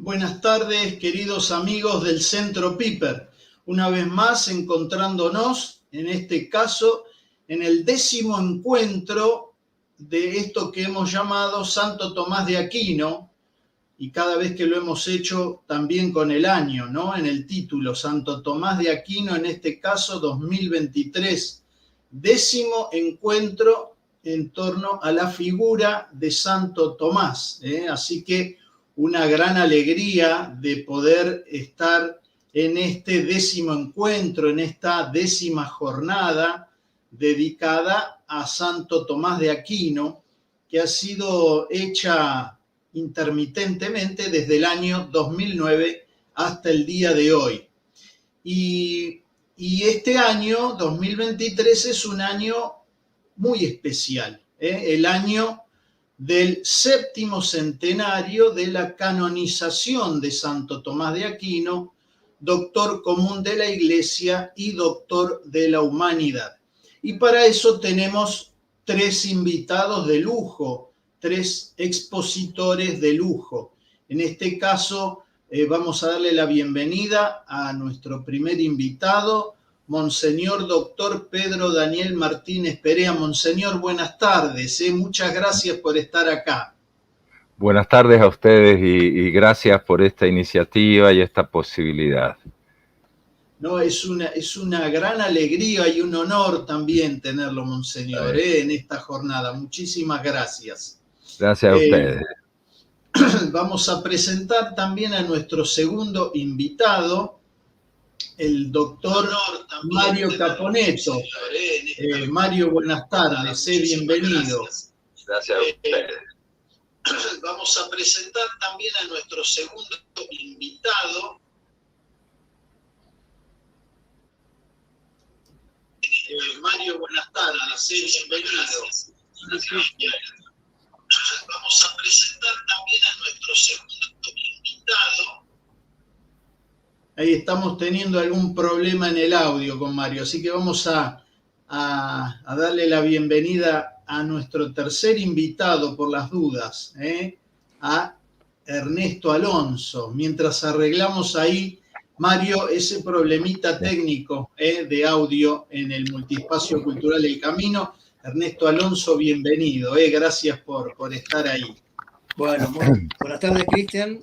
Buenas tardes, queridos amigos del Centro Piper. Una vez más encontrándonos, en este caso, en el 10º encuentro de esto que hemos llamado Santo Tomás de Aquino, y cada vez que lo hemos hecho también con el año, ¿no? En el título, Santo Tomás de Aquino, en este caso 2023, 10º encuentro en torno a la figura de Santo Tomás, Así que una gran alegría de poder estar en este 10º encuentro, en esta 10ª jornada dedicada a Santo Tomás de Aquino, que ha sido hecha intermitentemente desde el año 2009 hasta el día de hoy. Y este año, 2023, es un año muy especial, el año del 7º centenario de la canonización de Santo Tomás de Aquino, doctor común de la Iglesia y doctor de la humanidad. Y para eso tenemos 3 invitados de lujo, 3 expositores de lujo. En este caso, vamos a darle la bienvenida a nuestro primer invitado, Monseñor Doctor Pedro Daniel Martínez Perea. Monseñor, buenas tardes. Muchas gracias por estar acá. Buenas tardes a ustedes y gracias por esta iniciativa y esta posibilidad. No, es una gran alegría y un honor también tenerlo, Monseñor, en esta jornada. Muchísimas gracias. Gracias a ustedes. Vamos a presentar también a nuestro segundo invitado, el doctor Mario Caponeto. Mario, buenas tardes, bienvenido. Gracias a ustedes. Vamos a presentar también a nuestro segundo invitado, Mario, buenas tardes, bienvenido. Vamos a presentar también a nuestro segundo invitado. Ahí estamos teniendo algún problema en el audio con Mario, así que vamos a darle la bienvenida a nuestro tercer invitado por las dudas, a Ernesto Alonso. Mientras arreglamos ahí, Mario, ese problemita técnico de audio en el Multiespacio Cultural El Camino. Ernesto Alonso, bienvenido. Gracias por estar ahí. Bueno, buenas tardes, Cristian.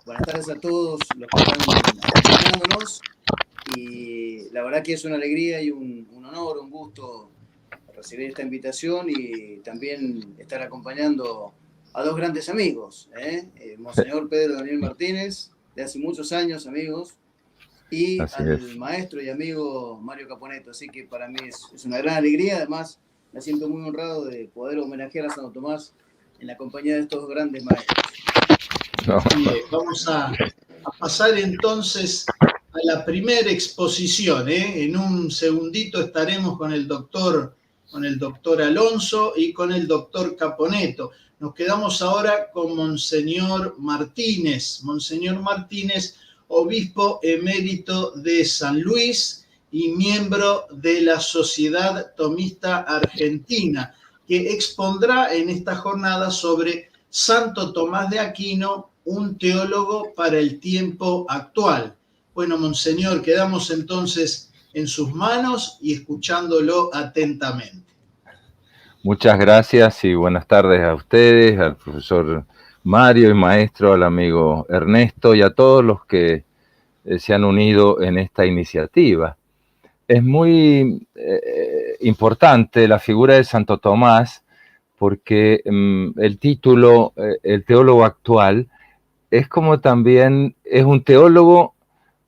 Buenas tardes a todos los que están acompañándonos. Y la verdad que es una alegría y un honor, un gusto recibir esta invitación y también estar acompañando a dos grandes amigos, Monseñor Pedro Daniel Martínez, de hace muchos años amigos, y al maestro y amigo Mario Caponeto. Así que para mí es una gran alegría. Además, me siento muy honrado de poder homenajear a Santo Tomás en la compañía de estos grandes maestros. Vamos a pasar entonces a la primera exposición. En un segundito estaremos con el doctor Alonso y con el doctor Caponeto. Nos quedamos ahora con Monseñor Martínez. Monseñor Martínez, obispo emérito de San Luis y miembro de la Sociedad Tomista Argentina, que expondrá en esta jornada sobre Santo Tomás de Aquino, un teólogo para el tiempo actual. Bueno, Monseñor, quedamos entonces en sus manos y escuchándolo atentamente. Muchas gracias y buenas tardes a ustedes, al profesor Mario y maestro, al amigo Ernesto y a todos los que se han unido en esta iniciativa. Es muy importante la figura de Santo Tomás porque el título, el teólogo actual, es como también es un teólogo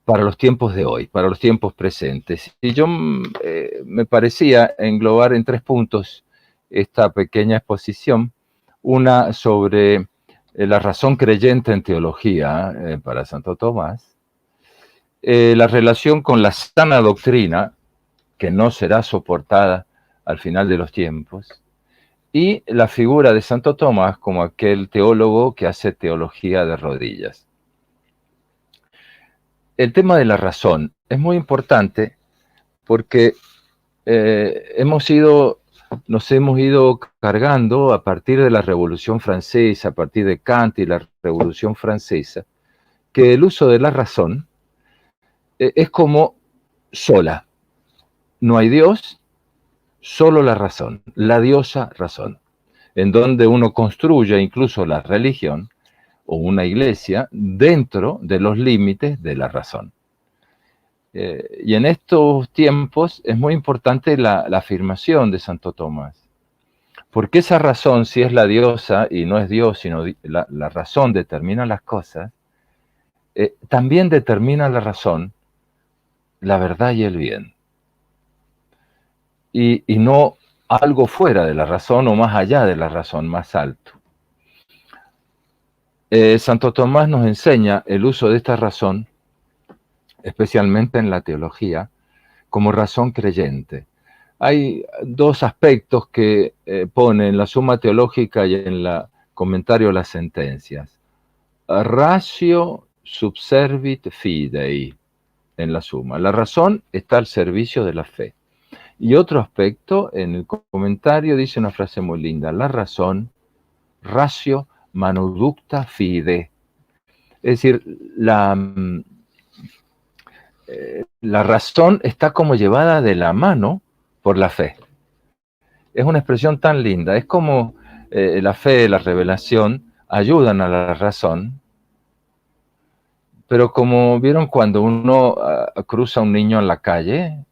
para los tiempos de hoy, para los tiempos presentes. Y yo me parecía englobar en 3 puntos esta pequeña exposición, una sobre la razón creyente en teología para Santo Tomás, la relación con la sana doctrina, que no será soportada al final de los tiempos, y la figura de Santo Tomás como aquel teólogo que hace teología de rodillas. El tema de la razón es muy importante porque hemos sido nos hemos ido cargando a partir de la Revolución Francesa, a partir de Kant y la Revolución Francesa, que el uso de la razón es como sola. No hay Dios, solo la razón, la diosa razón, en donde uno construye incluso la religión o una iglesia dentro de los límites de la razón. Y en estos tiempos es muy importante la afirmación de Santo Tomás, porque esa razón, si es la diosa y no es Dios, sino la razón determina las cosas, también determina la razón, la verdad y el bien. Y no algo fuera de la razón o más allá de la razón, más alto. Santo Tomás nos enseña el uso de esta razón, especialmente en la teología, como razón creyente. Hay dos aspectos que pone en la Suma Teológica y en el comentario a las sentencias. Ratio subservit fidei, en la Suma. La razón está al servicio de la fe. Y otro aspecto, en el comentario dice una frase muy linda, la razón, ratio manuducta fide. Es decir, la razón está como llevada de la mano por la fe. Es una expresión tan linda, es como la fe, la revelación, ayudan a la razón, pero como vieron cuando uno cruza a un niño en la calle,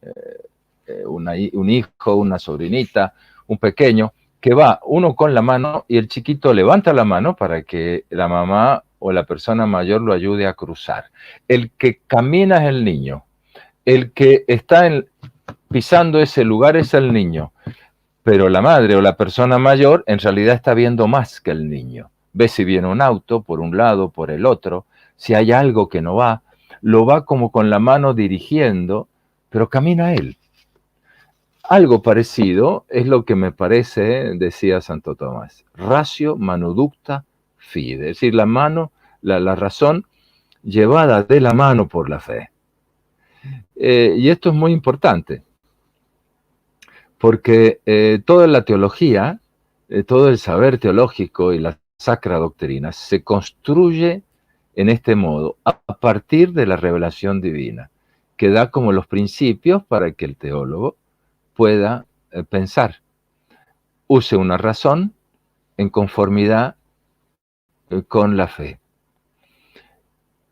un hijo, una sobrinita, un pequeño, que va uno con la mano y el chiquito levanta la mano para que la mamá o la persona mayor lo ayude a cruzar. El que camina es el niño, el que está pisando ese lugar es el niño, pero la madre o la persona mayor en realidad está viendo más que el niño. Ve si viene un auto por un lado, por el otro, si hay algo que no va, lo va como con la mano dirigiendo, pero camina él. Algo parecido es lo que me parece, decía Santo Tomás, ratio manuducta fide, es decir, la mano, la razón llevada de la mano por la fe. Y esto es muy importante, porque toda la teología, todo el saber teológico y la sacra doctrina se construye en este modo, a partir de la revelación divina, que da como los principios para que el teólogo pueda pensar, use una razón en conformidad con la fe.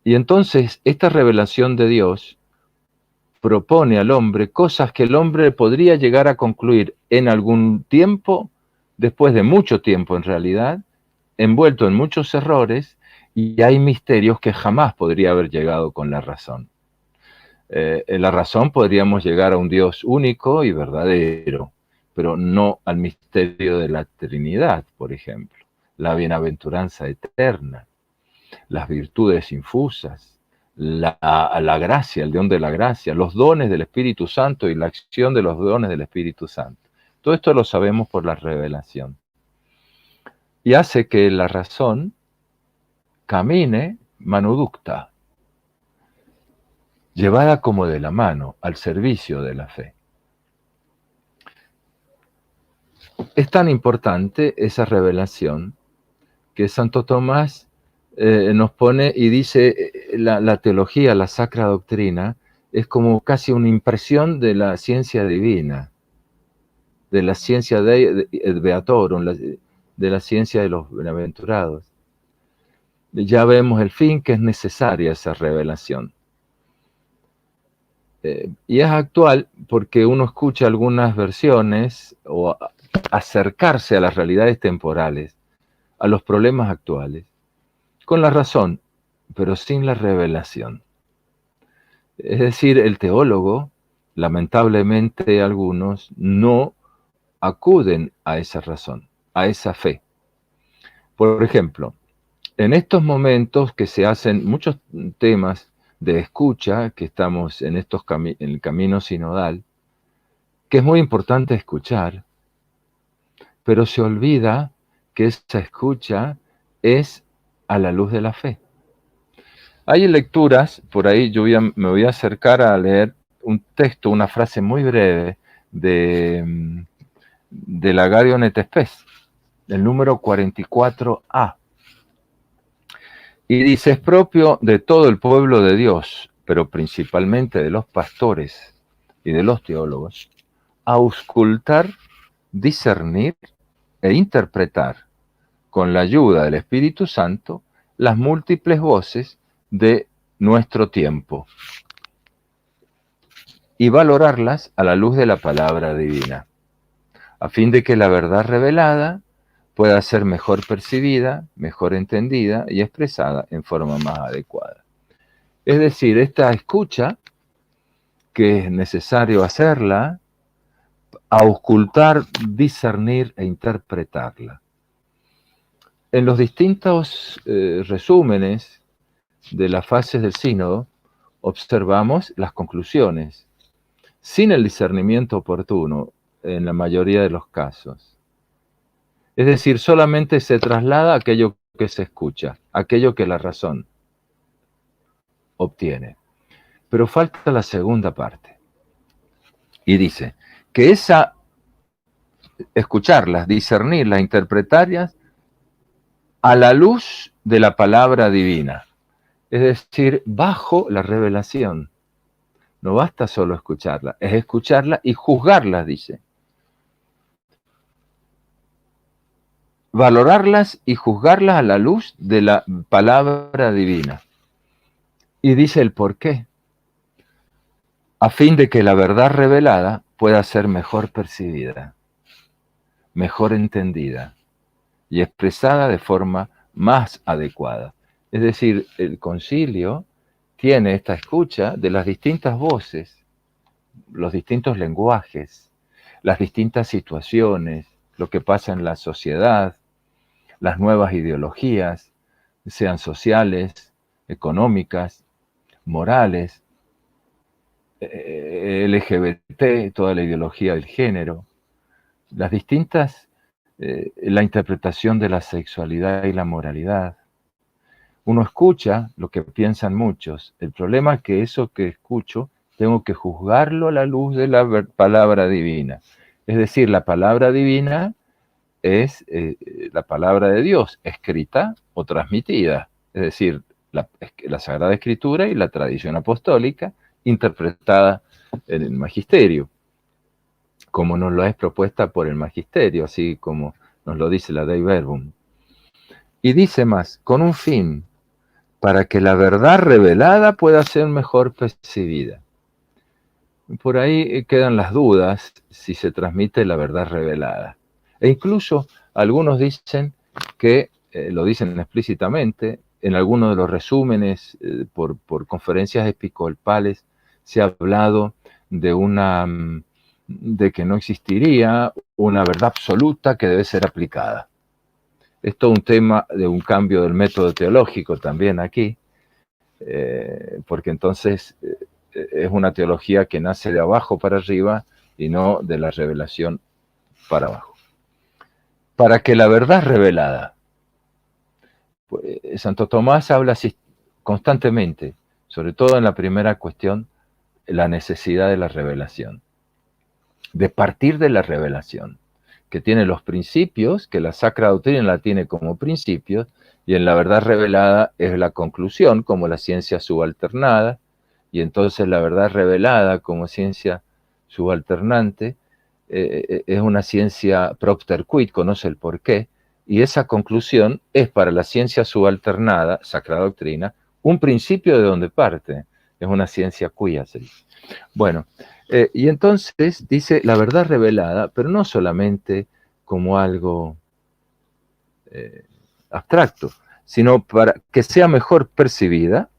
Y entonces esta revelación de Dios propone al hombre cosas que el hombre podría llegar a concluir en algún tiempo, después de mucho tiempo en realidad, envuelto en muchos errores, y hay misterios que jamás podría haber llegado con la razón. En la razón podríamos llegar a un Dios único y verdadero, pero no al misterio de la Trinidad, por ejemplo, la bienaventuranza eterna, las virtudes infusas, la gracia, el don de la gracia, los dones del Espíritu Santo y la acción de los dones del Espíritu Santo. Todo esto lo sabemos por la revelación. Y hace que la razón camine manuducta, llevada como de la mano, al servicio de la fe. Es tan importante esa revelación que Santo Tomás nos pone y dice, la teología, la sacra doctrina, es como casi una impresión de la ciencia divina, de la ciencia de beatorum, de la ciencia de los bienaventurados. Ya vemos el fin que es necesaria esa revelación. Y es actual porque uno escucha algunas versiones o acercarse a las realidades temporales, a los problemas actuales, con la razón, pero sin la revelación. Es decir, el teólogo, lamentablemente algunos, no acuden a esa razón, a esa fe. Por ejemplo, en estos momentos que se hacen muchos temas de escucha, que estamos en el camino sinodal, que es muy importante escuchar, pero se olvida que esa escucha es a la luz de la fe. Hay lecturas, por ahí me voy a acercar a leer un texto, una frase muy breve de del Agario Netespes, el número 44a. Y dice, es propio de todo el pueblo de Dios, pero principalmente de los pastores y de los teólogos, auscultar, discernir e interpretar, con la ayuda del Espíritu Santo, las múltiples voces de nuestro tiempo y valorarlas a la luz de la palabra divina, a fin de que la verdad revelada pueda ser mejor percibida, mejor entendida y expresada en forma más adecuada. Es decir, esta escucha, que es necesario hacerla, auscultar, discernir e interpretarla. En los distintos resúmenes de las fases del sínodo, observamos las conclusiones, sin el discernimiento oportuno en la mayoría de los casos. Es decir, solamente se traslada aquello que se escucha, aquello que la razón obtiene. Pero falta la segunda parte. Y dice que escucharlas, discernirlas, interpretarlas a la luz de la palabra divina. Es decir, bajo la revelación. No basta solo escucharla, es escucharla y juzgarlas, dice. Valorarlas y juzgarlas a la luz de la palabra divina. Y dice el por qué. A fin de que la verdad revelada pueda ser mejor percibida, mejor entendida y expresada de forma más adecuada. Es decir, el concilio tiene esta escucha de las distintas voces, los distintos lenguajes, las distintas situaciones, lo que pasa en la sociedad, las nuevas ideologías, sean sociales, económicas, morales, LGBT, toda la ideología del género, las distintas, la interpretación de la sexualidad y la moralidad. Uno escucha lo que piensan muchos. El problema es que eso que escucho tengo que juzgarlo a la luz de la palabra divina. Es decir, la palabra divina es la palabra de Dios, escrita o transmitida. Es decir, la Sagrada Escritura y la tradición apostólica, interpretada en el magisterio, como nos lo es propuesta por el magisterio, así como nos lo dice la Dei Verbum. Y dice más, con un fin, para que la verdad revelada pueda ser mejor percibida. Por ahí quedan las dudas si se transmite la verdad revelada. E incluso algunos dicen que, lo dicen explícitamente, en algunos de los resúmenes por conferencias episcopales se ha hablado de que no existiría una verdad absoluta que debe ser aplicada. Es todo un tema de un cambio del método teológico también aquí, porque entonces es una teología que nace de abajo para arriba y no de la revelación para abajo. Para que la verdad revelada, pues, Santo Tomás habla constantemente, sobre todo en la primera cuestión, la necesidad de la revelación, de partir de la revelación, que tiene los principios, que la Sacra Doctrina la tiene como principios, y en la verdad revelada es la conclusión, como la ciencia subalternada, y entonces la verdad revelada como ciencia subalternante es una ciencia propter quid, conoce el porqué, y esa conclusión es para la ciencia subalternada, Sacra Doctrina, un principio de donde parte, es una ciencia quia, se dice. Bueno, y entonces dice la verdad revelada, pero no solamente como algo abstracto, sino para que sea mejor percibida,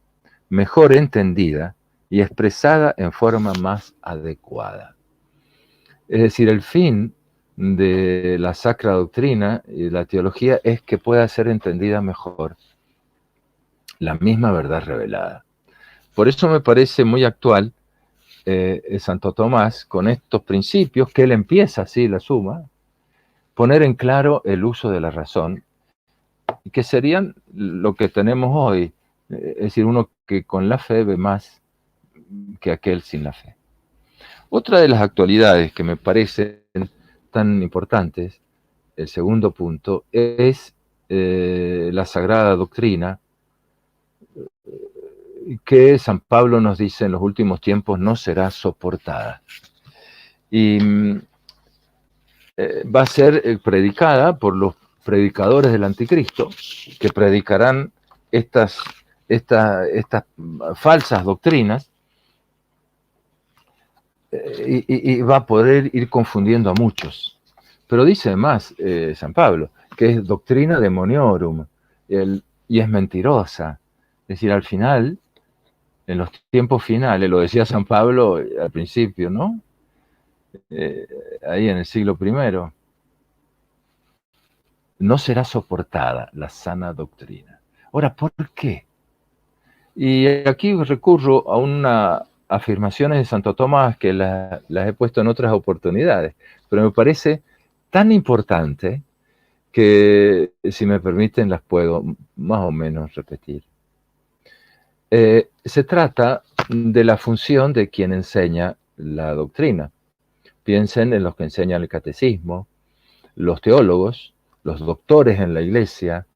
mejor entendida y expresada en forma más adecuada. Es decir, el fin de la Sacra Doctrina y la teología es que pueda ser entendida mejor la misma verdad revelada. Por eso me parece muy actual Santo Tomás, con estos principios, que él empieza así, la suma, poner en claro el uso de la razón, y que serían lo que tenemos hoy, es decir, uno que con la fe ve más que aquel sin la fe. Otra de las actualidades que me parecen tan importantes, el segundo punto, es la Sagrada Doctrina, que San Pablo nos dice en los últimos tiempos no será soportada. Y va a ser predicada por los predicadores del anticristo, que predicarán estas falsas doctrinas, y va a poder ir confundiendo a muchos. Pero dice más San Pablo, que es doctrina demoniorum, y es mentirosa. Es decir, al final, en los tiempos finales, lo decía San Pablo al principio, ¿no? Ahí en el siglo I, no será soportada la sana doctrina. Ahora, ¿por qué? Y aquí recurro a unas afirmaciones de Santo Tomás que las he puesto en otras oportunidades, pero me parece tan importante que, si me permiten, las puedo más o menos repetir. Se trata de la función de quien enseña la doctrina. Piensen en los que enseñan el catecismo, los teólogos, los doctores en la iglesia,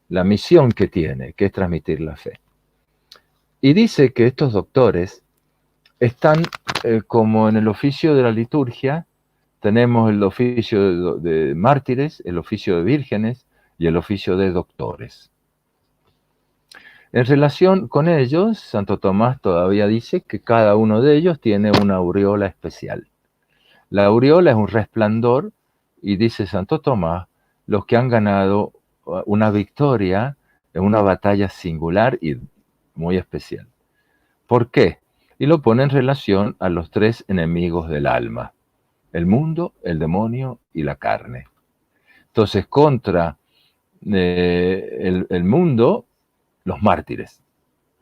la misión que tiene, que es transmitir la fe. Y dice que estos doctores están como en el oficio de la liturgia. Tenemos el oficio de mártires, el oficio de vírgenes y el oficio de doctores. En relación con ellos, Santo Tomás todavía dice que cada uno de ellos tiene una aureola especial. La aureola es un resplandor, y dice Santo Tomás, los que han ganado una victoria en una batalla singular y muy especial. ¿Por qué? Y lo pone en relación a los tres enemigos del alma: el mundo, el demonio y la carne. Entonces, contra el mundo, los mártires.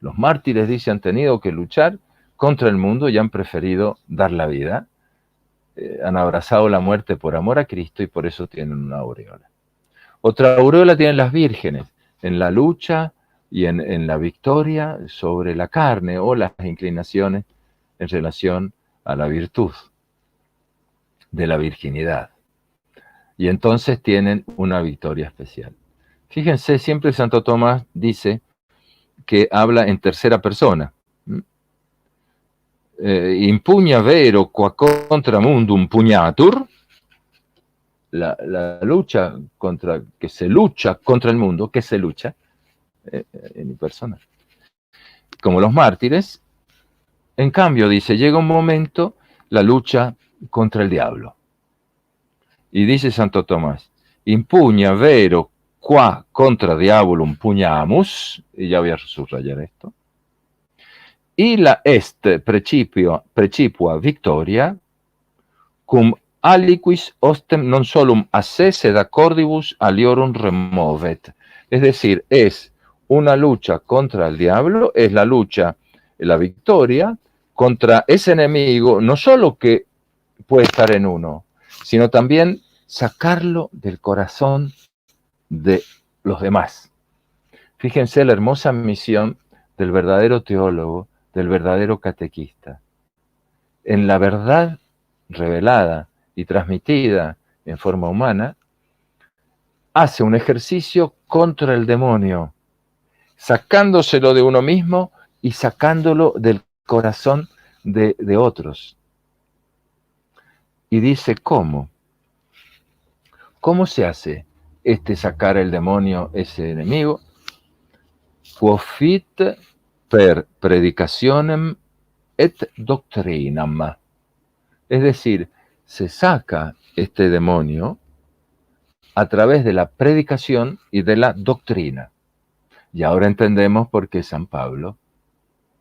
Los mártires, dice, han tenido que luchar contra el mundo y han preferido dar la vida. Han abrazado la muerte por amor a Cristo y por eso tienen una aureola. Otra aureola tienen las vírgenes, en la lucha y en la victoria sobre la carne o las inclinaciones en relación a la virtud de la virginidad. Y entonces tienen una victoria especial. Fíjense, siempre Santo Tomás dice que habla en tercera persona. Impugna vero qua contra mundum pugnatur, la lucha contra, que se lucha contra el mundo, que se lucha en mi persona. Como los mártires, en cambio, dice, llega un momento la lucha contra el diablo. Y dice Santo Tomás, impugna vero qua contra diabolum pugnamus, y ya voy a subrayar esto, y la est precipua victoria, cum aliquis ostem non solum asse sed accordibus aliorum removet. Es decir, es una lucha contra el diablo, es la lucha, la victoria contra ese enemigo, no solo que puede estar en uno, sino también sacarlo del corazón de los demás. Fíjense la hermosa misión del verdadero teólogo, del verdadero catequista. En la verdad revelada y transmitida en forma humana, hace un ejercicio contra el demonio, sacándoselo de uno mismo y sacándolo del corazón de otros. Y dice, ¿cómo? ¿Cómo se hace sacar el demonio, ese enemigo? Quofit per predicationem et doctrinam. Es decir, se saca este demonio a través de la predicación y de la doctrina. Y ahora entendemos por qué San Pablo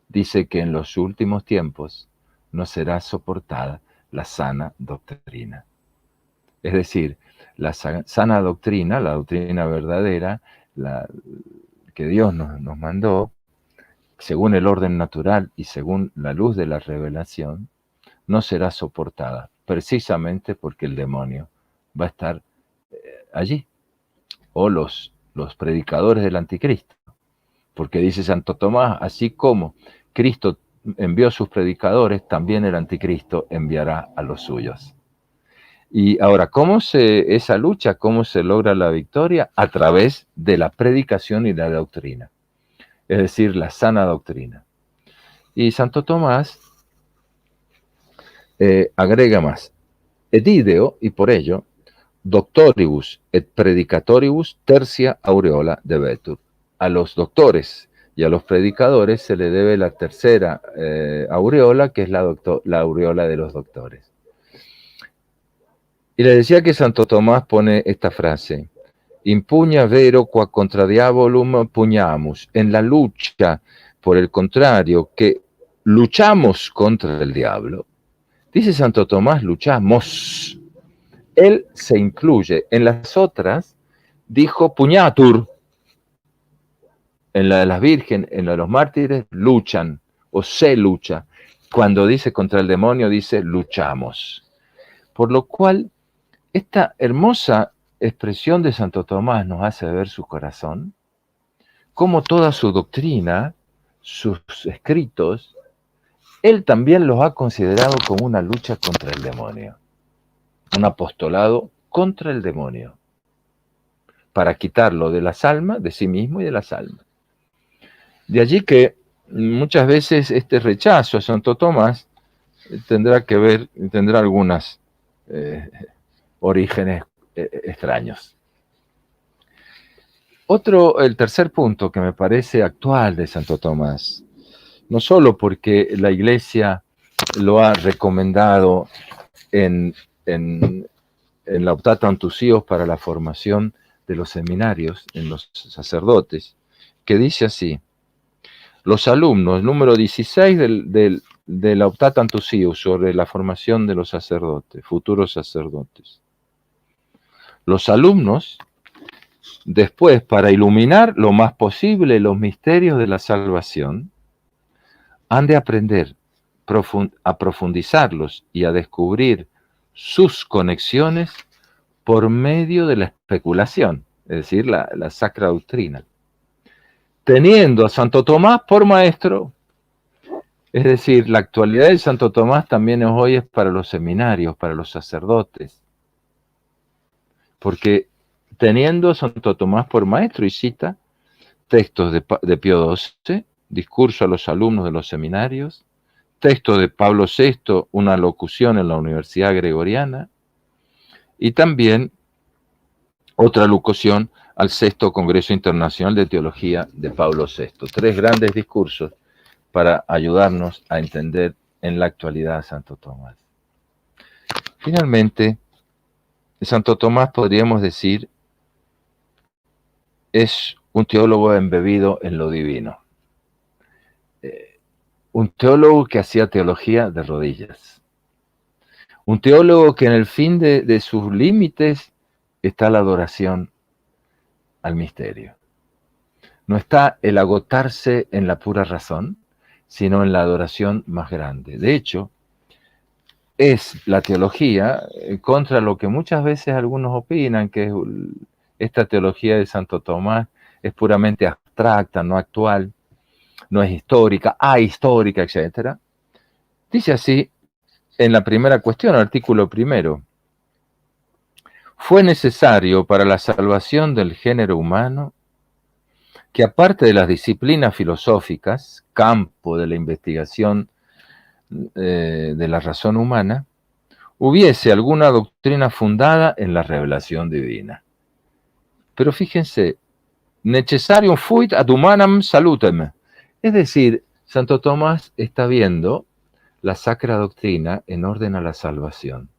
dice que en los últimos tiempos no será soportada la sana doctrina. Es decir, la sana doctrina, la doctrina verdadera, que Dios nos mandó, según el orden natural y según la luz de la revelación, no será soportada, precisamente porque el demonio va a estar allí, o los predicadores del anticristo. Porque dice Santo Tomás, así como Cristo envió a sus predicadores, también el anticristo enviará a los suyos. Y ahora, esa lucha, cómo se logra la victoria? A través de la predicación y la doctrina, es decir, la sana doctrina. Y Santo Tomás agrega más, et ideo, y por ello, doctoribus et predicatoribus tercia aureola debetur. A los doctores y a los predicadores se le debe la tercera aureola, que es la aureola de los doctores. Y le decía que Santo Tomás pone esta frase, impugna vero qua contra diabolum pugnamus, en la lucha, por el contrario, que luchamos contra el diablo. Dice Santo Tomás, luchamos. Él se incluye. En las otras, dijo pugnatur. En la de las vírgenes, en la de los mártires, luchan o se lucha. Cuando dice contra el demonio, dice luchamos. Por lo cual, esta hermosa expresión de Santo Tomás nos hace ver su corazón, como toda su doctrina, sus escritos, él también los ha considerado como una lucha contra el demonio, un apostolado contra el demonio, para quitarlo de las almas, de sí mismo y de las almas. De allí que muchas veces este rechazo a Santo Tomás tendrá algunos orígenes extraños. El tercer punto que me parece actual de Santo Tomás, no solo porque la Iglesia lo ha recomendado en la Optata Antusios para la formación de los seminarios, en los sacerdotes, que dice así, los alumnos, número 16 de la Optata Antusios sobre la formación de los sacerdotes, futuros sacerdotes. Los alumnos, después, para iluminar lo más posible los misterios de la salvación, han de aprender a profundizarlos y a descubrir sus conexiones por medio de la especulación, es decir, la sacra doctrina, teniendo a Santo Tomás por maestro. Es decir, la actualidad de Santo Tomás también hoy es para los seminarios, para los sacerdotes, porque teniendo a Santo Tomás por maestro, y cita textos de Pío XII, discurso a los alumnos de los seminarios, texto de Pablo VI, una locución en la Universidad Gregoriana, y también otra locución al VI Congreso Internacional de Teología de Pablo VI. 3 grandes discursos para ayudarnos a entender en la actualidad a Santo Tomás. Finalmente, Santo Tomás, podríamos decir, es un teólogo embebido en lo divino. Un teólogo que hacía teología de rodillas. Un teólogo que en el fin de sus límites está la adoración al misterio. No está el agotarse en la pura razón, sino en la adoración más grande. De hecho, es la teología contra lo que muchas veces algunos opinan, que esta teología de Santo Tomás es puramente abstracta, no actual, no es histórica, ahistórica, etc. Dice así en la primera cuestión, artículo 1, fue necesario para la salvación del género humano que aparte de las disciplinas filosóficas, campo de la investigación de la razón humana, hubiese alguna doctrina fundada en la revelación divina. Pero fíjense, necessarium fuit ad humanam salutem. Es decir, Santo Tomás está viendo la sacra doctrina en orden a la salvación.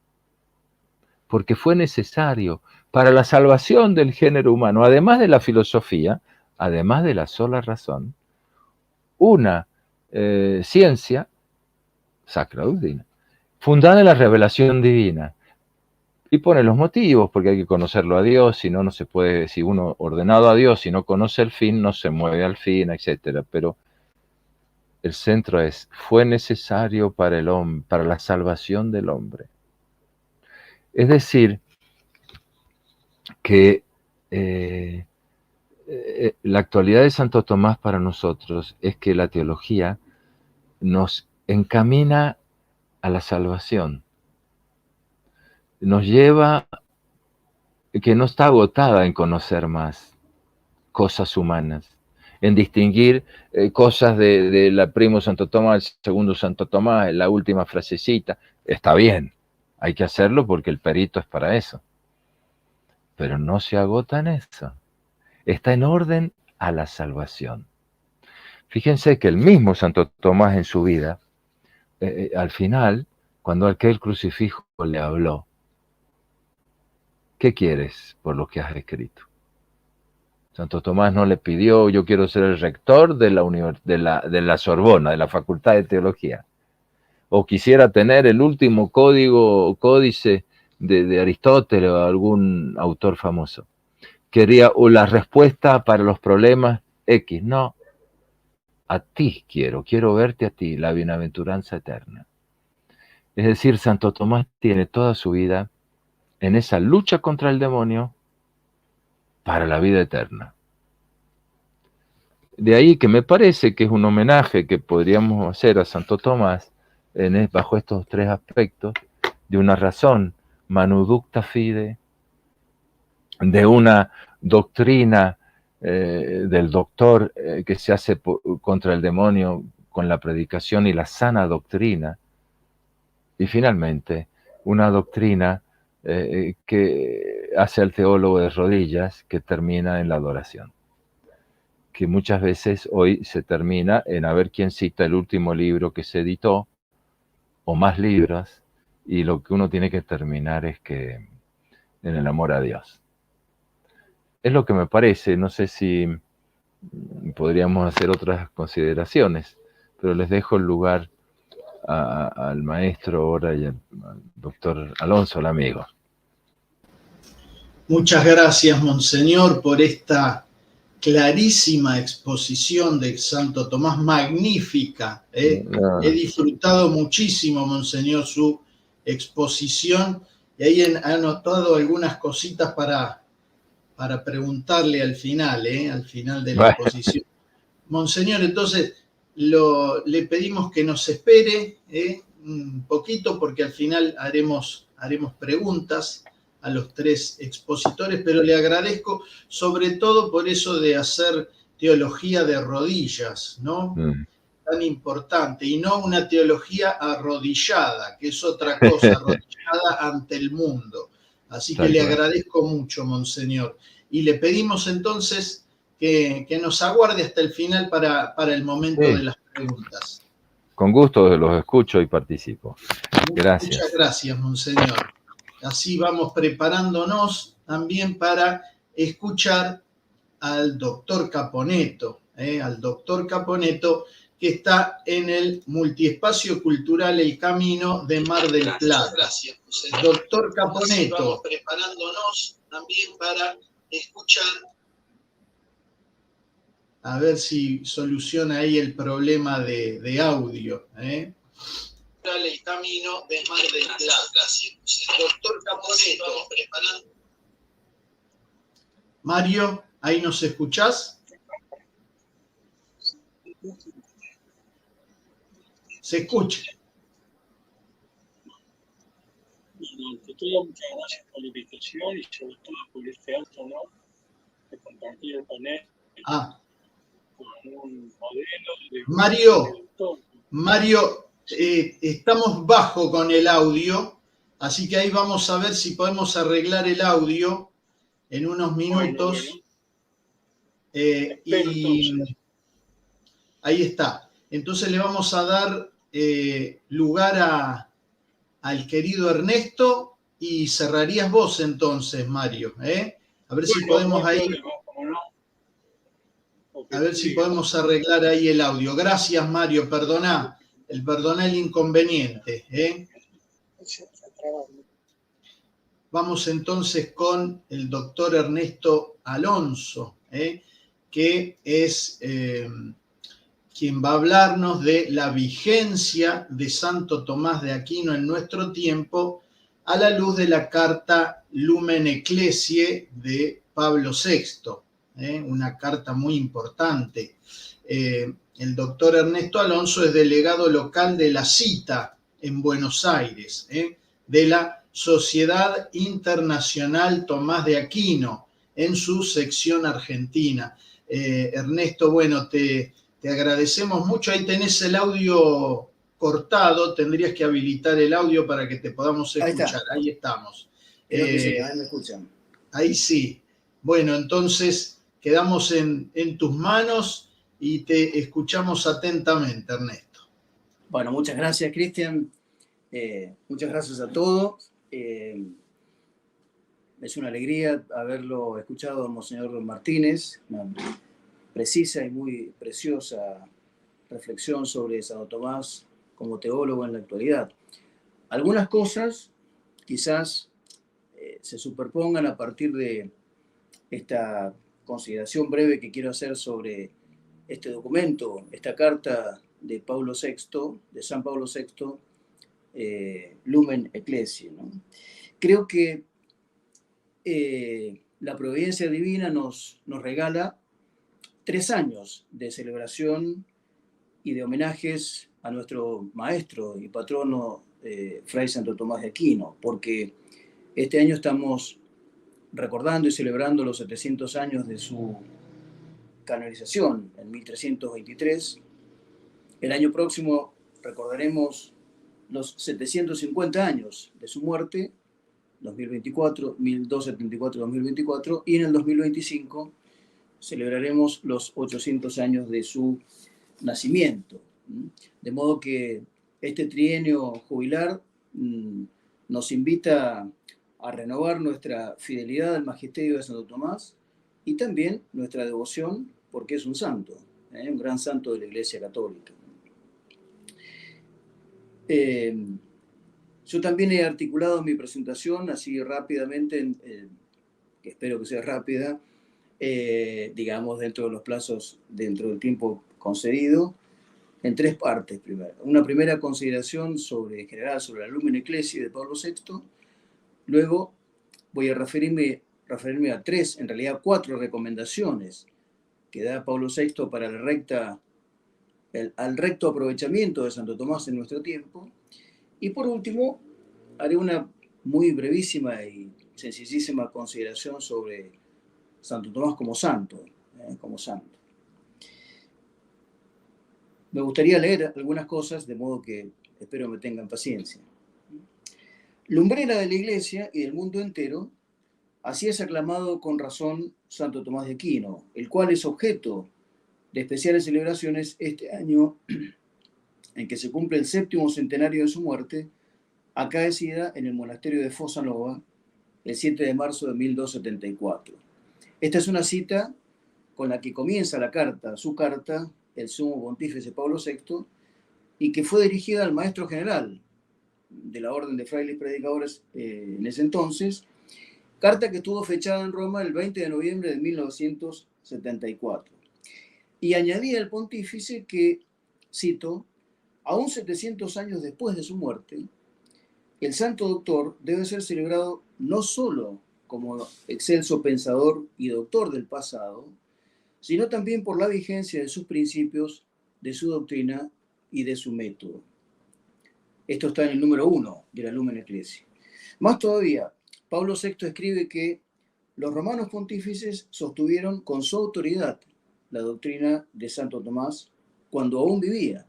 Porque fue necesario para la salvación del género humano, además de la filosofía, además de la sola razón, una ciencia, sacra doctrina, fundada en la revelación divina. Y pone los motivos, porque hay que conocerlo a Dios, si no, no se puede, si uno ordenado a Dios, si no conoce el fin, no se mueve al fin, etc. Pero el centro es, fue necesario para el hombre, para la salvación del hombre. Es decir, que la actualidad de Santo Tomás para nosotros es que la teología nos encamina a la salvación. nos lleva, que no está agotada en conocer más cosas humanas, en distinguir cosas de la primo Santo Tomás, el segundo Santo Tomás, la última frasecita. Está bien, hay que hacerlo porque el perito es para eso. Pero no se agota en eso. Está en orden a la salvación. Fíjense que el mismo Santo Tomás en su vida, al final, cuando aquel crucifijo le habló, ¿qué quieres por lo que has escrito? Santo Tomás no le pidió, yo quiero ser el rector de la Sorbona, de la Facultad de Teología, o quisiera tener el último códice de Aristóteles o algún autor famoso. Quería o la respuesta para los problemas X. No, a ti quiero verte a ti, la bienaventuranza eterna. Es decir, Santo Tomás tiene toda su vida en esa lucha contra el demonio para la vida eterna. De ahí que me parece que es un homenaje que podríamos hacer a Santo Tomás bajo estos tres aspectos, de una razón manuducta fide, de una doctrina del doctor que se hace contra el demonio con la predicación y la sana doctrina, y finalmente una doctrina que hace al teólogo de rodillas, que termina en la adoración, que muchas veces hoy se termina en a ver quién cita el último libro que se editó, o más libros, y lo que uno tiene que terminar es que en el amor a Dios. Es lo que me parece, no sé si podríamos hacer otras consideraciones, pero les dejo el lugar al maestro ahora y al doctor Alonso, el amigo. Muchas gracias, Monseñor, por esta clarísima exposición de Santo Tomás, magnífica. He disfrutado muchísimo, Monseñor, su exposición, y ahí he anotado algunas cositas para preguntarle al final de la exposición. Monseñor, entonces le pedimos que nos espere un poquito, porque al final haremos preguntas a los tres expositores, pero le agradezco sobre todo por eso de hacer teología de rodillas, ¿no? Tan importante, y no una teología arrodillada, que es otra cosa, arrodillada ante el mundo. Así que le agradezco mucho, Monseñor. Y le pedimos entonces que nos aguarde hasta el final para el momento de las preguntas. Con gusto los escucho y participo. Gracias. Muchas gracias, Monseñor. Así vamos preparándonos también para escuchar al doctor Caponetto, que está en el Multiespacio Cultural El Camino de Mar del Plata. Gracias, doctor Caponetto. Vamos preparándonos también para escuchar. A ver si soluciona ahí el problema de audio. El Camino de Mar del Plata. Gracias. Doctor Caponetto. Vamos preparando. Mario, ¿ahí nos escuchás? Se escucha. Ante todo, muchas gracias por la invitación y sobre todo por este alto honor de compartir el panel con un modelo de Mario, estamos bajo con el audio, así que ahí vamos a ver si podemos arreglar el audio en unos minutos. Y ahí está. Entonces le vamos a dar lugar al querido Ernesto, y cerrarías vos entonces, Mario. A ver si podemos ahí. A ver si podemos arreglar ahí el audio. Gracias, Mario. Perdona el inconveniente. Vamos entonces con el doctor Ernesto Alonso, que es quien va a hablarnos de la vigencia de Santo Tomás de Aquino en nuestro tiempo a la luz de la carta Lumen Ecclesiae de Pablo VI, una carta muy importante. El doctor Ernesto Alonso es delegado local de la Cita en Buenos Aires, de la Sociedad Internacional Tomás de Aquino, en su sección argentina. Ernesto, bueno, te agradecemos mucho. Ahí tenés el audio cortado, tendrías que habilitar el audio para que te podamos escuchar. Ahí estamos. Creo que sí, ahí me escuchan. Ahí sí. Bueno, entonces quedamos en tus manos y te escuchamos atentamente, Ernesto. Bueno, muchas gracias, Cristian. Muchas gracias a todos. Es una alegría haberlo escuchado a Monseñor Martínez, una precisa y muy preciosa reflexión sobre Santo Tomás como teólogo en la actualidad. Algunas cosas quizás se superpongan a partir de esta consideración breve que quiero hacer sobre este documento, esta carta de Pablo VI, de San Pablo VI, Lumen Ecclesiae, ¿no? Creo que la providencia divina nos regala 3 años de celebración y de homenajes a nuestro maestro y patrono Fray Santo Tomás de Aquino, porque este año estamos recordando y celebrando los 700 años de su canonización en 1323. El año próximo recordaremos los 750 años de su muerte, 2024, 1274-2024, y en el 2025 celebraremos los 800 años de su nacimiento. De modo que este trienio jubilar nos invita a renovar nuestra fidelidad al magisterio de Santo Tomás y también nuestra devoción, porque es un santo, un gran santo de la Iglesia Católica. Yo también he articulado mi presentación así rápidamente, que espero que sea rápida, digamos dentro de los plazos, dentro del tiempo concedido, en 3 partes. Primero, una primera consideración general sobre la Lumen Ecclesiae de Pablo VI. Luego voy a referirme a 3, en realidad 4 recomendaciones que da Pablo VI para al recto aprovechamiento de Santo Tomás en nuestro tiempo. Y por último, haré una muy brevísima y sencillísima consideración sobre Santo Tomás como santo. Me gustaría leer algunas cosas, de modo que espero me tengan paciencia. Lumbrera de la Iglesia y del mundo entero, así es aclamado con razón Santo Tomás de Aquino, el cual es objeto de especiales celebraciones este año en que se cumple el 7º centenario de su muerte, acaecida en el monasterio de Fossa Nova, el 7 de marzo de 1274. Esta es una cita con la que comienza su carta, el sumo pontífice Pablo VI, y que fue dirigida al maestro general de la Orden de Frailes Predicadores en ese entonces, carta que estuvo fechada en Roma el 20 de noviembre de 1974. Y añadía el pontífice que, cito, aún 700 años después de su muerte, el santo doctor debe ser celebrado no solo como excelso pensador y doctor del pasado, sino también por la vigencia de sus principios, de su doctrina y de su método. Esto está en el número 1 de la Lumen Ecclesiae. Más todavía, Pablo VI escribe que los romanos pontífices sostuvieron con su autoridad la doctrina de Santo Tomás cuando aún vivía.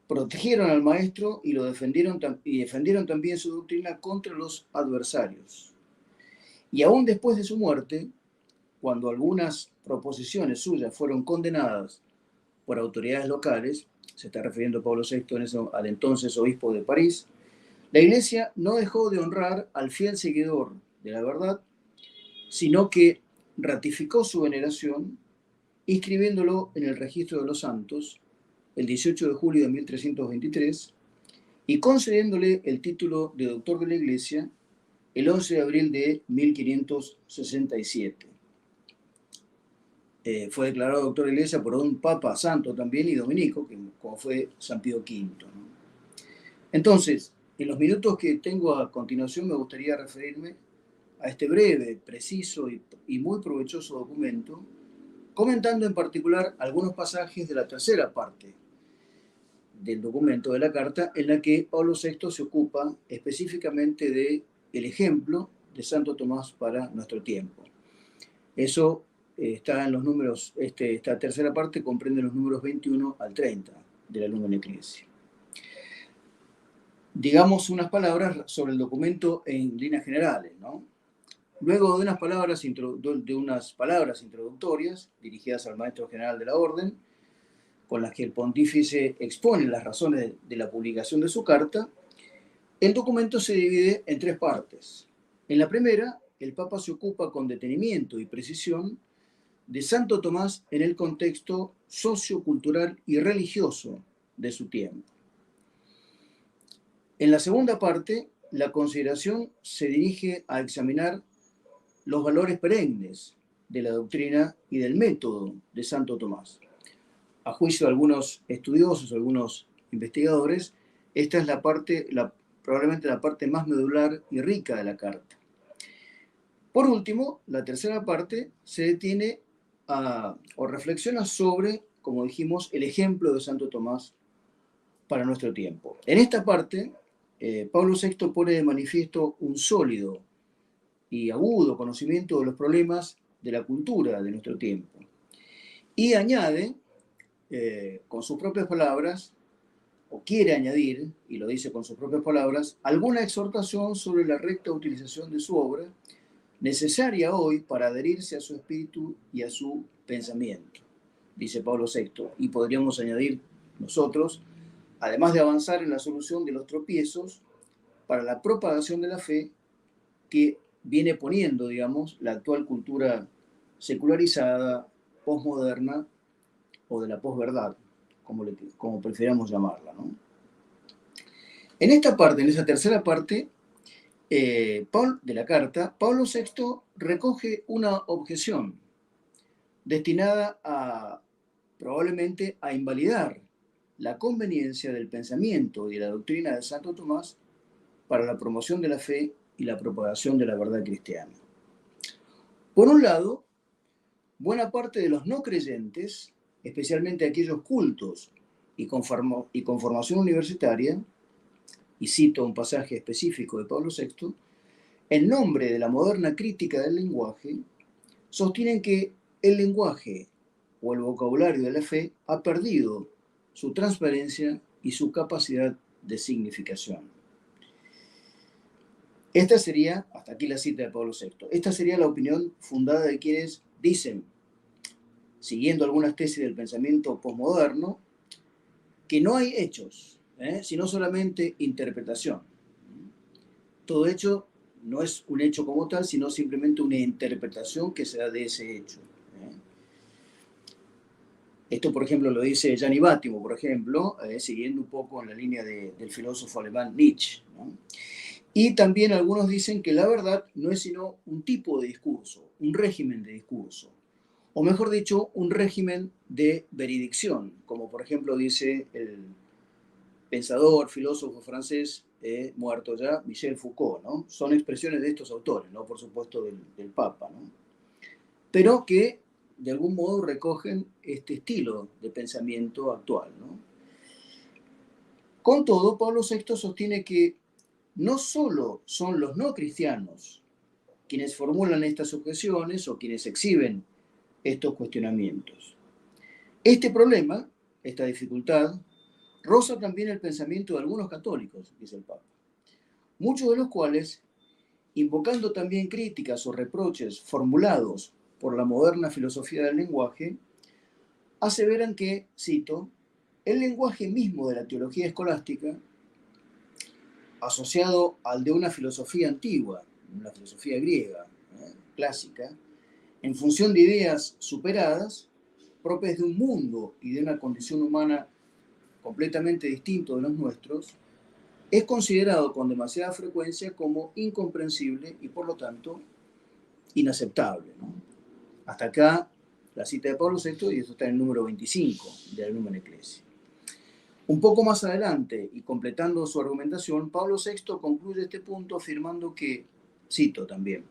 Protegieron al maestro y defendieron también su doctrina contra los adversarios. Y aún después de su muerte, cuando algunas proposiciones suyas fueron condenadas por autoridades locales, se está refiriendo Pablo VI al entonces obispo de París, la Iglesia no dejó de honrar al fiel seguidor de la verdad, sino que ratificó su veneración, inscribiéndolo en el registro de los santos el 18 de julio de 1323 y concediéndole el título de doctor de la Iglesia el 11 de abril de 1567. Fue declarado doctor de la Iglesia por un papa santo también y dominico, como fue San Pío V, ¿no? Entonces, en los minutos que tengo a continuación me gustaría referirme a este breve, preciso y muy provechoso documento, comentando en particular algunos pasajes de la tercera parte del documento de la carta, en la que Pablo VI se ocupa específicamente del ejemplo de Santo Tomás para nuestro tiempo. Eso está en los números, esta tercera parte comprende los números 21 al 30 de la Lumen Ecclesiae. Digamos unas palabras sobre el documento en líneas generales, ¿no? Luego de unas palabras introductorias dirigidas al Maestro General de la Orden, con las que el pontífice expone las razones de la publicación de su carta, el documento se divide en tres partes. En la primera, el Papa se ocupa con detenimiento y precisión de Santo Tomás en el contexto sociocultural y religioso de su tiempo. En la segunda parte, la consideración se dirige a examinar los valores perennes de la doctrina y del método de Santo Tomás. A juicio de algunos estudiosos, algunos investigadores, esta es probablemente la parte más medular y rica de la carta. Por último, la tercera parte se detiene o reflexiona sobre, como dijimos, el ejemplo de Santo Tomás para nuestro tiempo. En esta parte, Pablo VI pone de manifiesto un sólido y agudo conocimiento de los problemas de la cultura de nuestro tiempo. Y añade, con sus propias palabras, o quiere añadir, y lo dice con sus propias palabras, alguna exhortación sobre la recta utilización de su obra, necesaria hoy para adherirse a su espíritu y a su pensamiento, dice Pablo VI. Y podríamos añadir nosotros, además de avanzar en la solución de los tropiezos para la propagación de la fe que viene poniendo, digamos, la actual cultura secularizada, posmoderna o de la posverdad, como prefiramos llamarla, ¿no? En esta parte, en esa tercera parte de la carta, Pablo VI recoge una objeción destinada probablemente a invalidar la conveniencia del pensamiento y de la doctrina de Santo Tomás para la promoción de la fe y la propagación de la verdad cristiana. Por un lado, buena parte de los no creyentes, especialmente aquellos cultos y con formación universitaria, y cito un pasaje específico de Pablo VI, en nombre de la moderna crítica del lenguaje, sostienen que el lenguaje o el vocabulario de la fe ha perdido su transparencia y su capacidad de significación. Esta sería, hasta aquí la cita de Pablo VI, esta sería la opinión fundada de quienes dicen, siguiendo algunas tesis del pensamiento posmoderno, que no hay hechos, sino solamente interpretación. Todo hecho no es un hecho como tal, sino simplemente una interpretación que se da de ese hecho. Esto, por ejemplo, lo dice Gianni Vattimo, por ejemplo, siguiendo un poco en la línea del filósofo alemán Nietzsche, ¿no? Y también algunos dicen que la verdad no es sino un tipo de discurso, un régimen de discurso, o mejor dicho, un régimen de veridicción, como por ejemplo dice el pensador, filósofo francés, muerto ya, Michel Foucault, ¿no? Son expresiones de estos autores, ¿no? Por supuesto del Papa, ¿no? Pero que de algún modo recogen este estilo de pensamiento actual, ¿no? Con todo, Pablo VI sostiene que no solo son los no cristianos quienes formulan estas objeciones o quienes exhiben estos cuestionamientos. Este problema, esta dificultad, roza también el pensamiento de algunos católicos, dice el Papa, muchos de los cuales, invocando también críticas o reproches formulados por la moderna filosofía del lenguaje, aseveran que, cito, el lenguaje mismo de la teología escolástica, asociado al de una filosofía antigua, una filosofía griega, clásica, en función de ideas superadas, propias de un mundo y de una condición humana completamente distinto de los nuestros, es considerado con demasiada frecuencia como incomprensible y por lo tanto inaceptable, ¿no? Hasta acá la cita de Pablo VI, y esto está en el número 25 de la Lumen Ecclesiae. Un poco más adelante, y completando su argumentación, Pablo VI concluye este punto afirmando que, cito también,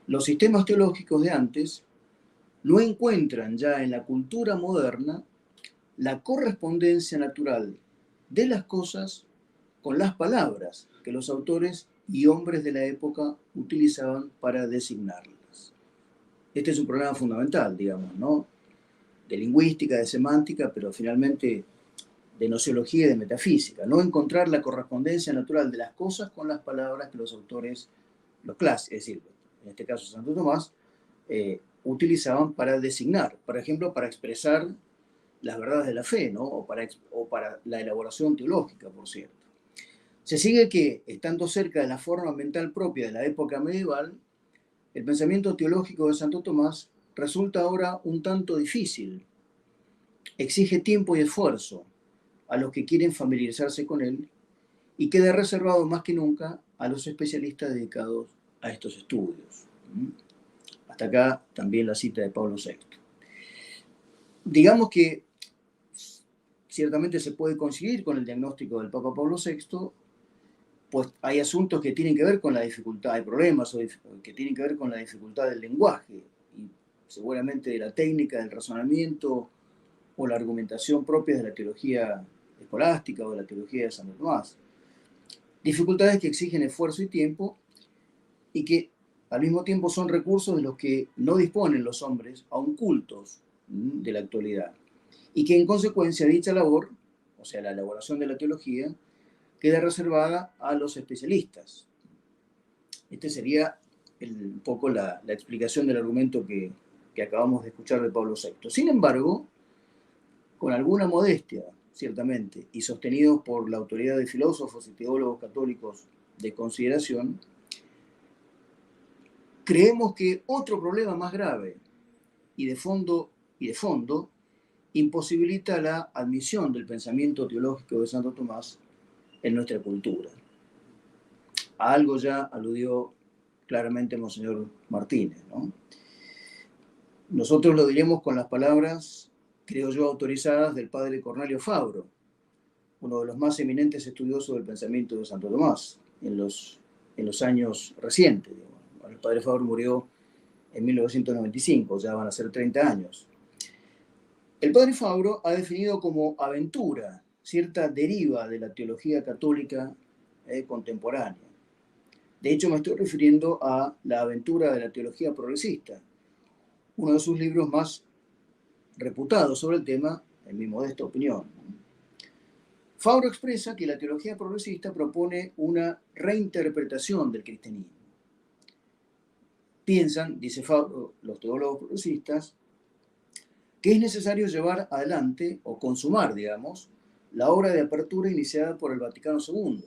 los sistemas teológicos de antes no encuentran ya en la cultura moderna la correspondencia natural de las cosas con las palabras que los autores y hombres de la época utilizaban para designarlas. Este es un problema fundamental, digamos, ¿no? De lingüística, de semántica, pero finalmente de nociología y de metafísica. No encontrar la correspondencia natural de las cosas con las palabras que los autores, los clásicos, es decir, en este caso Santo Tomás, utilizaban para designar, por ejemplo, para expresar las verdades de la fe, ¿no? o para la elaboración teológica, por cierto. Se sigue que, estando cerca de la forma mental propia de la época medieval, el pensamiento teológico de Santo Tomás resulta ahora un tanto difícil, exige tiempo y esfuerzo a los que quieren familiarizarse con él y queda reservado más que nunca a los especialistas dedicados a estos estudios. Hasta acá también la cita de Pablo VI. Digamos que ciertamente se puede coincidir con el diagnóstico del Papa Pablo VI, pues hay asuntos que tienen que ver con la dificultad, hay problemas que tienen que ver con la dificultad del lenguaje y seguramente de la técnica, del razonamiento o la argumentación propias de la teología escolástica o de la teología de Santo Tomás. Dificultades que exigen esfuerzo y tiempo y que al mismo tiempo son recursos de los que no disponen los hombres aún cultos de la actualidad y que en consecuencia dicha labor, o sea la elaboración de la teología, queda reservada a los especialistas. Este sería un poco la explicación del argumento que acabamos de escuchar de Pablo VI. Sin embargo, con alguna modestia, ciertamente, y sostenidos por la autoridad de filósofos y teólogos católicos de consideración, creemos que otro problema más grave y de fondo imposibilita la admisión del pensamiento teológico de Santo Tomás en nuestra cultura. A algo ya aludió claramente Monseñor Martínez, ¿no? Nosotros lo diremos con las palabras, creo yo, autorizadas del padre Cornelio Fabro, uno de los más eminentes estudiosos del pensamiento de Santo Tomás en los años recientes. Bueno, el padre Fabro murió en 1995, ya van a ser 30 años. El padre Fabro ha definido como aventura cierta deriva de la teología católica contemporánea. De hecho, me estoy refiriendo a La aventura de la teología progresista, uno de sus libros más reputados sobre el tema, en mi modesta opinión. Fabro expresa que la teología progresista propone una reinterpretación del cristianismo. Piensan, dice Fabro, los teólogos progresistas, que es necesario llevar adelante, o consumar, digamos, la obra de apertura iniciada por el Vaticano II,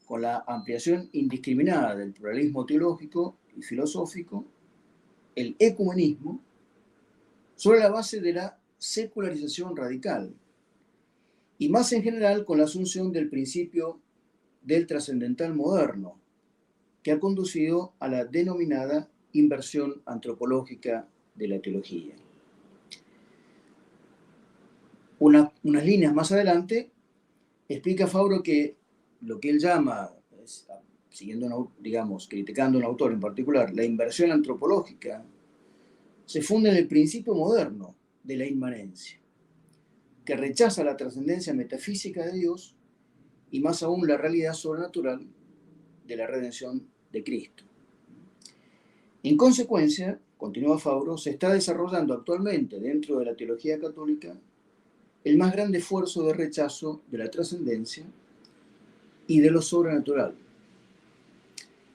con la ampliación indiscriminada del pluralismo teológico y filosófico, el ecumenismo, sobre la base de la secularización radical, y más en general con la asunción del principio del trascendental moderno, que ha conducido a la denominada inversión antropológica de la teología. Unas líneas más adelante, explica Fabro que lo que él llama, criticando a un autor en particular, la inversión antropológica, se funda en el principio moderno de la inmanencia, que rechaza la trascendencia metafísica de Dios y más aún la realidad sobrenatural de la redención de Cristo. En consecuencia, continúa Fabro, se está desarrollando actualmente dentro de la teología católica el más grande esfuerzo de rechazo de la trascendencia y de lo sobrenatural.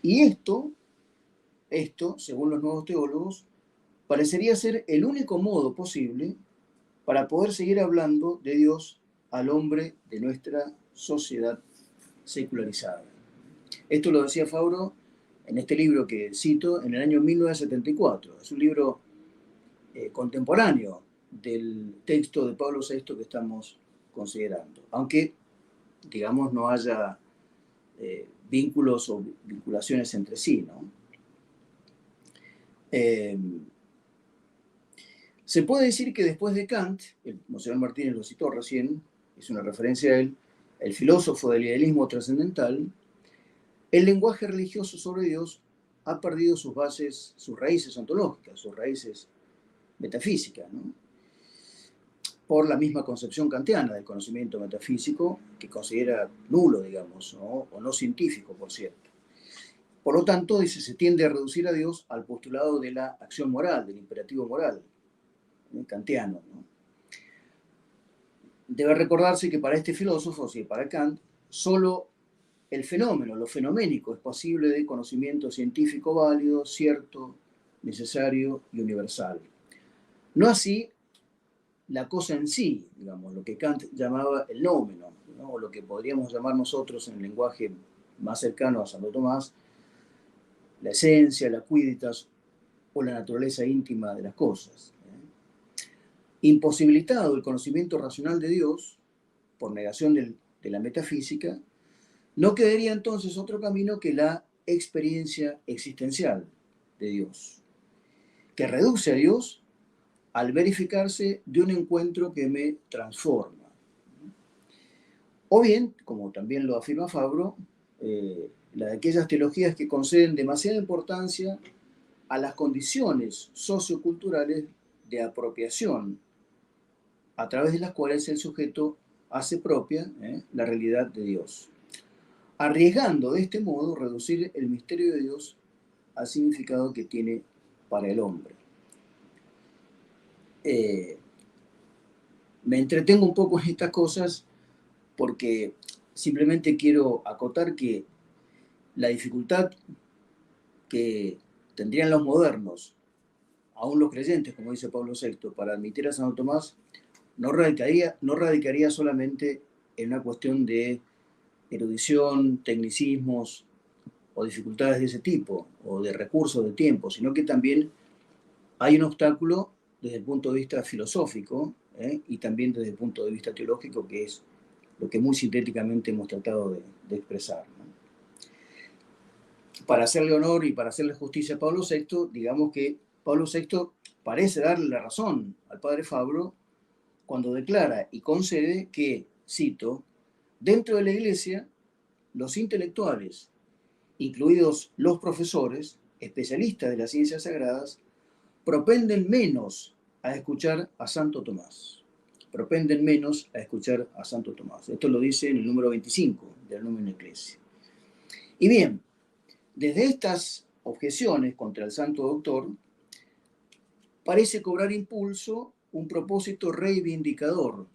Y esto, según los nuevos teólogos, parecería ser el único modo posible para poder seguir hablando de Dios al hombre de nuestra sociedad secularizada. Esto lo decía Fabro en este libro que cito en el año 1974. Es un libro contemporáneo del texto de Pablo VI que estamos considerando, aunque, digamos, no haya vínculos o vinculaciones entre sí, ¿no? Se puede decir que después de Kant, el Monseñor Martínez lo citó recién, es una referencia a él, el filósofo del idealismo trascendental, el lenguaje religioso sobre Dios ha perdido sus raíces ontológicas, sus raíces metafísicas, ¿no? por la misma concepción kantiana del conocimiento metafísico, que considera nulo, digamos, ¿no? O no científico, por cierto. Por lo tanto, dice, se tiende a reducir a Dios al postulado de la acción moral, del imperativo moral, kantiano, ¿no? Debe recordarse que para este filósofo, o sea, para Kant, solo el fenómeno, lo fenoménico, es posible de conocimiento científico válido, cierto, necesario y universal. No así la cosa en sí, digamos, lo que Kant llamaba el noumeno, ¿no? O lo que podríamos llamar nosotros en el lenguaje más cercano a Santo Tomás, la esencia, la quidditas o la naturaleza íntima de las cosas. Imposibilitado el conocimiento racional de Dios, por negación de la metafísica, no quedaría entonces otro camino que la experiencia existencial de Dios, que reduce a Dios al verificarse de un encuentro que me transforma. O bien, como también lo afirma Fabro, la de aquellas teologías que conceden demasiada importancia a las condiciones socioculturales de apropiación, a través de las cuales el sujeto hace propia la realidad de Dios, arriesgando de este modo reducir el misterio de Dios al significado que tiene para el hombre. Me entretengo un poco en estas cosas porque simplemente quiero acotar que la dificultad que tendrían los modernos, aún los creyentes, como dice Pablo VI, para admitir a Santo Tomás, no radicaría solamente en una cuestión de erudición, tecnicismos o dificultades de ese tipo, o de recursos de tiempo, sino que también hay un obstáculo desde el punto de vista filosófico y también desde el punto de vista teológico, que es lo que muy sintéticamente hemos tratado de expresar, ¿no? Para hacerle honor y para hacerle justicia a Pablo VI, digamos que Pablo VI parece darle la razón al padre Fabro cuando declara y concede que, cito, dentro de la Iglesia, los intelectuales, incluidos los profesores, especialistas de las ciencias sagradas, propenden menos a escuchar a Santo Tomás. Propenden menos a escuchar a Santo Tomás. Esto lo dice en el número 25 del Numen Ecclesiae. Y bien, desde estas objeciones contra el Santo Doctor, parece cobrar impulso un propósito reivindicador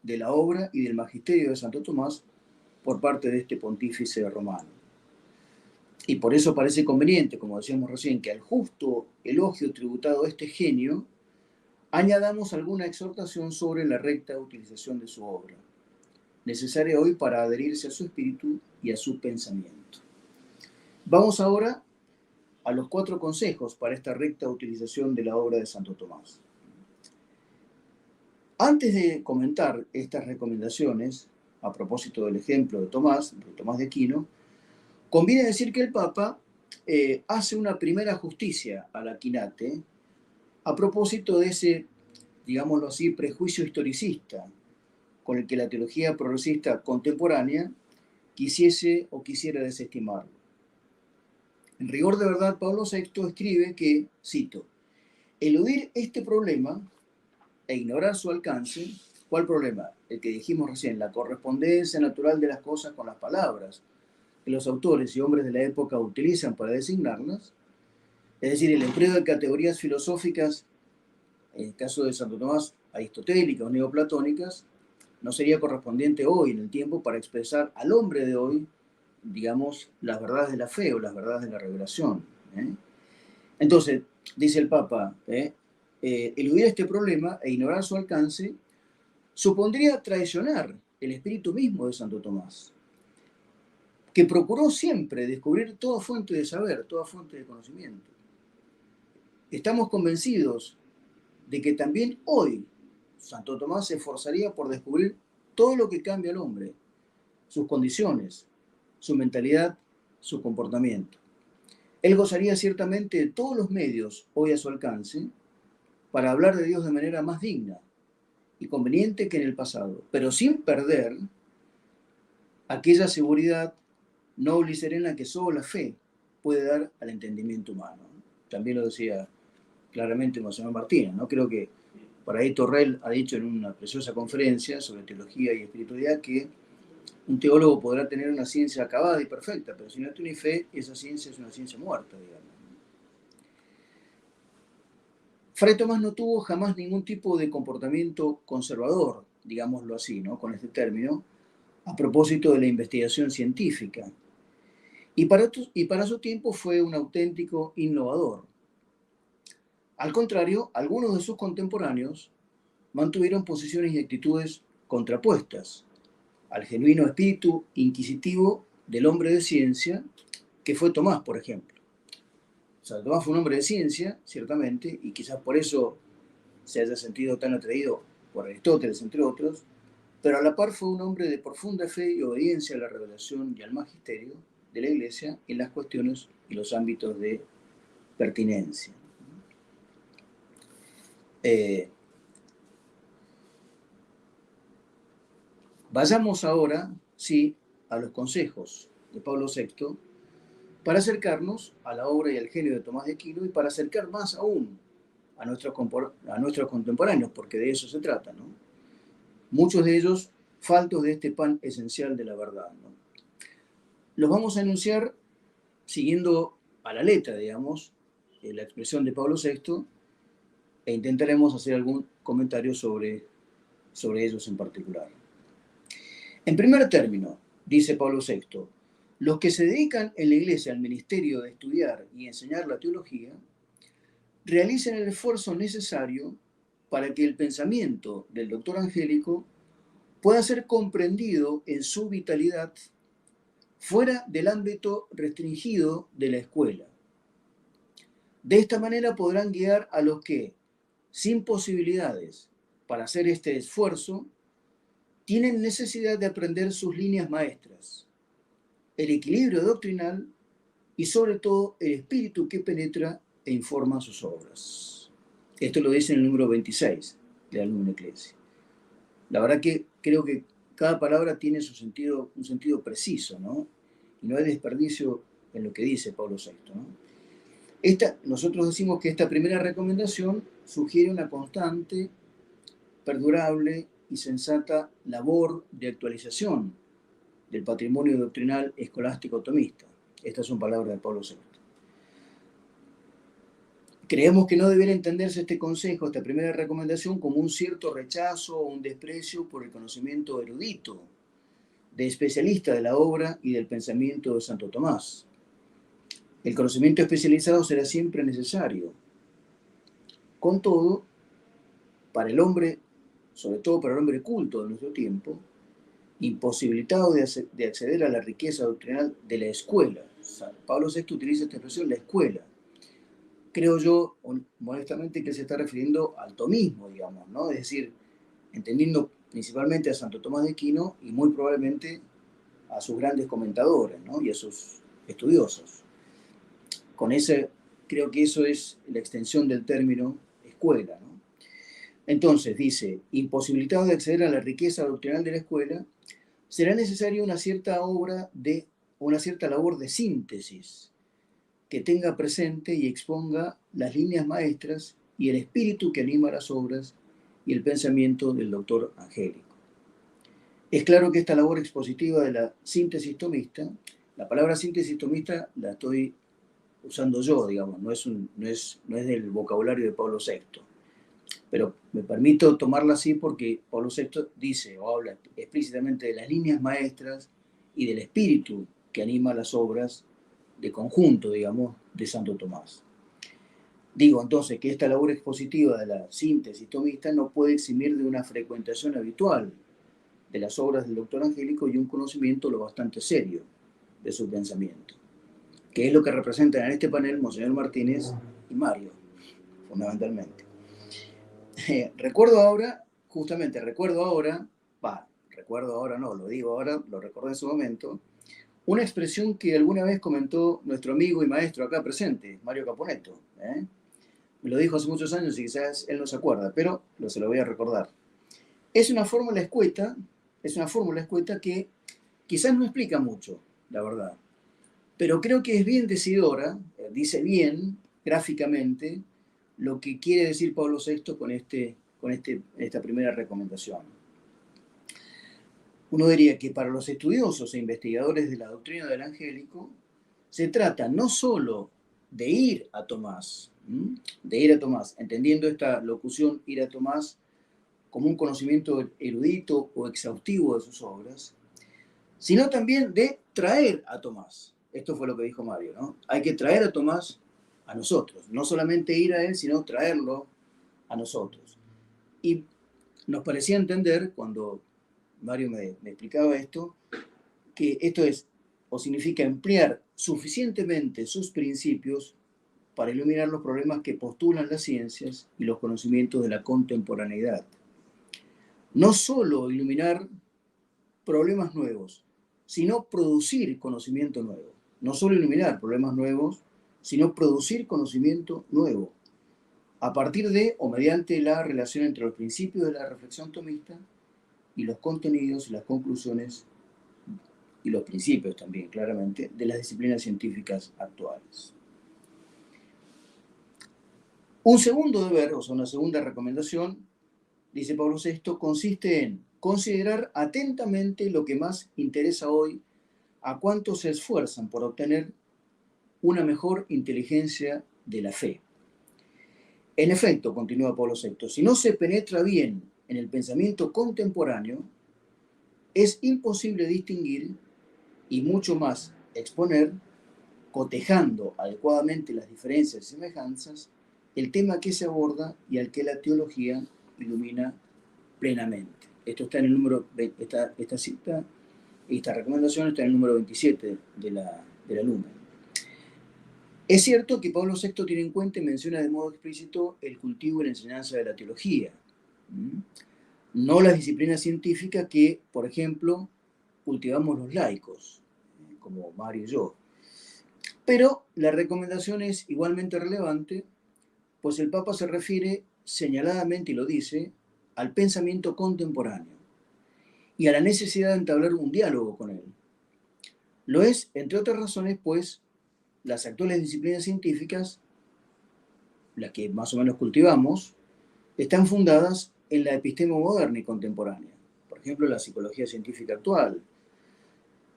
de la obra y del magisterio de Santo Tomás por parte de este pontífice romano. Y por eso parece conveniente, como decíamos recién, que al justo elogio tributado a este genio, añadamos alguna exhortación sobre la recta utilización de su obra, necesaria hoy para adherirse a su espíritu y a su pensamiento. Vamos ahora a los 4 consejos para esta recta utilización de la obra de Santo Tomás. Antes de comentar estas recomendaciones, a propósito del ejemplo de Tomás de Aquino, conviene decir que el Papa hace una primera justicia al Aquinate a propósito de ese, digámoslo así, prejuicio historicista con el que la teología progresista contemporánea quisiera desestimarlo. En rigor de verdad, Pablo VI escribe que, cito, eludir este problema e ignorar su alcance. ¿Cuál problema? El que dijimos recién, la correspondencia natural de las cosas con las palabras que los autores y hombres de la época utilizan para designarlas, es decir, el empleo de categorías filosóficas, en el caso de Santo Tomás, aristotélicas o neoplatónicas, no sería correspondiente hoy en el tiempo para expresar al hombre de hoy, digamos, las verdades de la fe o las verdades de la revelación. Entonces, dice el Papa, eludir este problema e ignorar su alcance supondría traicionar el espíritu mismo de Santo Tomás, que procuró siempre descubrir toda fuente de saber, toda fuente de conocimiento. Estamos convencidos de que también hoy Santo Tomás se esforzaría por descubrir todo lo que cambia al hombre, sus condiciones, su mentalidad, su comportamiento. Él gozaría ciertamente de todos los medios hoy a su alcance para hablar de Dios de manera más digna y conveniente que en el pasado, pero sin perder aquella seguridad noble y serena que solo la fe puede dar al entendimiento humano. También lo decía claramente Monseñor Martínez, ¿no? Creo que Por ahí Torrell ha dicho en una preciosa conferencia sobre teología y espiritualidad que un teólogo podrá tener una ciencia acabada y perfecta, pero si no tiene fe, esa ciencia es una ciencia muerta, digamos. Fray Tomás no tuvo jamás ningún tipo de comportamiento conservador, digámoslo así, ¿no? Con este término, a propósito de la investigación científica. Y para su tiempo fue un auténtico innovador. Al contrario, algunos de sus contemporáneos mantuvieron posiciones y actitudes contrapuestas al genuino espíritu inquisitivo del hombre de ciencia que fue Tomás, por ejemplo. O sea, Tomás fue un hombre de ciencia, ciertamente, y quizás por eso se haya sentido tan atraído por Aristóteles, entre otros, pero a la par fue un hombre de profunda fe y obediencia a la revelación y al magisterio de la Iglesia en las cuestiones y los ámbitos de pertinencia. Vayamos ahora, sí, a los consejos de Pablo VI para acercarnos a la obra y al genio de Tomás de Aquino y para acercar más aún a nuestros contemporáneos, porque de eso se trata, ¿no? Muchos de ellos faltos de este pan esencial de la verdad, ¿no? Los vamos a enunciar siguiendo a la letra, digamos, la expresión de Pablo VI, e intentaremos hacer algún comentario sobre ellos en particular. En primer término, dice Pablo VI, los que se dedican en la Iglesia al ministerio de estudiar y enseñar la teología, realicen el esfuerzo necesario para que el pensamiento del doctor Angélico pueda ser comprendido en su vitalidad fuera del ámbito restringido de la escuela. De esta manera podrán guiar a los que, sin posibilidades para hacer este esfuerzo, tienen necesidad de aprender sus líneas maestras, el equilibrio doctrinal y sobre todo el espíritu que penetra e informa sus obras. Esto lo dice en el número 26 de Alumni Ecclesiae. La verdad que creo que cada palabra tiene su sentido, un sentido preciso, ¿no? Y no hay desperdicio en lo que dice Pablo VI, ¿no? Nosotros decimos que esta primera recomendación sugiere una constante, perdurable y sensata labor de actualización del patrimonio doctrinal escolástico tomista. Estas son palabras de Pablo VI. Creemos que no debería entenderse este consejo, esta primera recomendación, como un cierto rechazo o un desprecio por el conocimiento erudito de especialista de la obra y del pensamiento de Santo Tomás. El conocimiento especializado será siempre necesario. Con todo, para el hombre, sobre todo para el hombre culto de nuestro tiempo, imposibilitado de acceder a la riqueza doctrinal de la escuela. Pablo VI utiliza esta expresión, la escuela. Creo yo, modestamente, que se está refiriendo al tomismo, digamos, ¿no? Es decir, entendiendo principalmente a Santo Tomás de Aquino y muy probablemente a sus grandes comentadores, ¿no? Y a sus estudiosos. Con ese, creo que eso es la extensión del término escuela, ¿no? Entonces, dice, imposibilitado de acceder a la riqueza doctrinal de la escuela, será necesaria una cierta labor de síntesis que tenga presente y exponga las líneas maestras y el espíritu que anima las obras y el pensamiento del doctor Angélico. Es claro que esta labor expositiva de la síntesis tomista, la palabra síntesis tomista la estoy usando yo, digamos, no es del vocabulario de Pablo VI, pero me permito tomarla así porque Pablo VI dice o habla explícitamente de las líneas maestras y del espíritu que anima las obras de conjunto, digamos, de Santo Tomás. Digo entonces que esta labor expositiva de la síntesis tomista no puede eximir de una frecuentación habitual de las obras del doctor Angélico y un conocimiento lo bastante serio de su pensamiento, que es lo que representan en este panel Monseñor Martínez y Mario, fundamentalmente. Recuerdo ahora, lo digo ahora, lo recordé en su momento, una expresión que alguna vez comentó nuestro amigo y maestro acá presente, Mario Caponeto. Me lo dijo hace muchos años y quizás él no se acuerda, pero se lo voy a recordar. Es una fórmula escueta que quizás no explica mucho, la verdad, pero creo que es bien decidora, dice bien, gráficamente, lo que quiere decir Pablo VI con este con esta primera recomendación. Uno diría que para los estudiosos e investigadores de la doctrina del angélico, se trata no solo de ir a Tomás, entendiendo esta locución, ir a Tomás, como un conocimiento erudito o exhaustivo de sus obras, sino también de traer a Tomás. Esto fue lo que dijo Mario, ¿no? Hay que traer a Tomás a nosotros, no solamente ir a él, sino traerlo a nosotros. Y nos parecía entender, cuando Mario me explicaba esto, que esto es, o significa emplear suficientemente sus principios para iluminar los problemas que postulan las ciencias y los conocimientos de la contemporaneidad. No solo iluminar problemas nuevos, sino producir conocimiento nuevo. No solo iluminar problemas nuevos, sino producir conocimiento nuevo, a partir de o mediante la relación entre los principios de la reflexión tomista y los contenidos y las conclusiones, y los principios también, claramente, de las disciplinas científicas actuales. Un segundo deber, o sea, una segunda recomendación, dice Pablo VI, consiste en considerar atentamente lo que más interesa hoy a cuantos se esfuerzan por obtener una mejor inteligencia de la fe. En efecto, continúa Pablo VI, si no se penetra bien en el pensamiento contemporáneo, es imposible distinguir y mucho más exponer, cotejando adecuadamente las diferencias y semejanzas, el tema que se aborda y al que la teología ilumina plenamente. Esto está en el número, esta cita, esta recomendación está en el número 27 de la Lumen. Es cierto que Pablo VI tiene en cuenta y menciona de modo explícito el cultivo y la enseñanza de la teología, no las disciplinas científicas que, por ejemplo, cultivamos los laicos, como Mario y yo. Pero la recomendación es igualmente relevante, pues el Papa se refiere señaladamente, y lo dice, al pensamiento contemporáneo y a la necesidad de entablar un diálogo con él. Lo es, entre otras razones, pues las actuales disciplinas científicas, las que más o menos cultivamos, están fundadas en la epistema moderna y contemporánea. Por ejemplo, la psicología científica actual,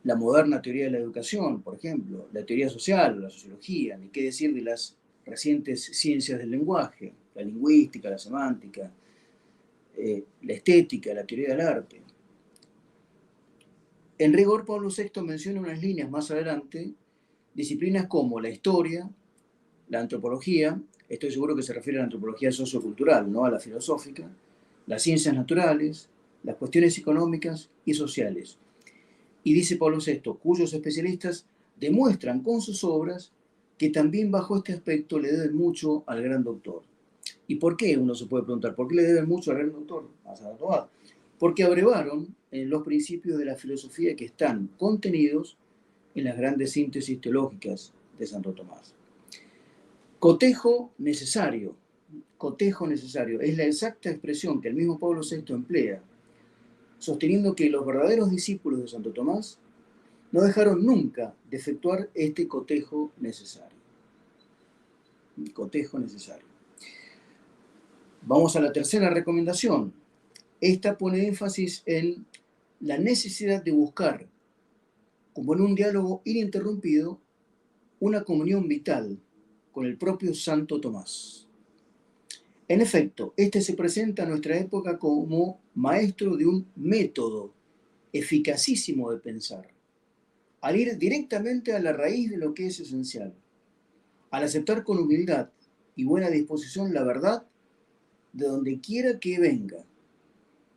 la moderna teoría de la educación, por ejemplo, la teoría social, la sociología, ni qué decir de las recientes ciencias del lenguaje, la lingüística, la semántica, la estética, la teoría del arte. En rigor, Pablo VI menciona unas líneas más adelante, disciplinas como la historia, la antropología, estoy seguro que se refiere a la antropología sociocultural, no a la filosófica, las ciencias naturales, las cuestiones económicas y sociales. Y dice Pablo VI, cuyos especialistas demuestran con sus obras que también bajo este aspecto le deben mucho al gran doctor. ¿Y por qué? Uno se puede preguntar, ¿por qué le deben mucho al gran doctor? A Santo Tomás. Porque abrevaron en los principios de la filosofía que están contenidos en las grandes síntesis teológicas de Santo Tomás. Cotejo necesario, es la exacta expresión que el mismo Pablo VI emplea, sosteniendo que los verdaderos discípulos de Santo Tomás no dejaron nunca de efectuar este cotejo necesario. Cotejo necesario. Vamos a la tercera recomendación. Esta pone énfasis en la necesidad de buscar, como en un diálogo ininterrumpido, una comunión vital con el propio Santo Tomás. En efecto, este se presenta a nuestra época como maestro de un método eficacísimo de pensar, al ir directamente a la raíz de lo que es esencial, al aceptar con humildad y buena disposición la verdad de donde quiera que venga,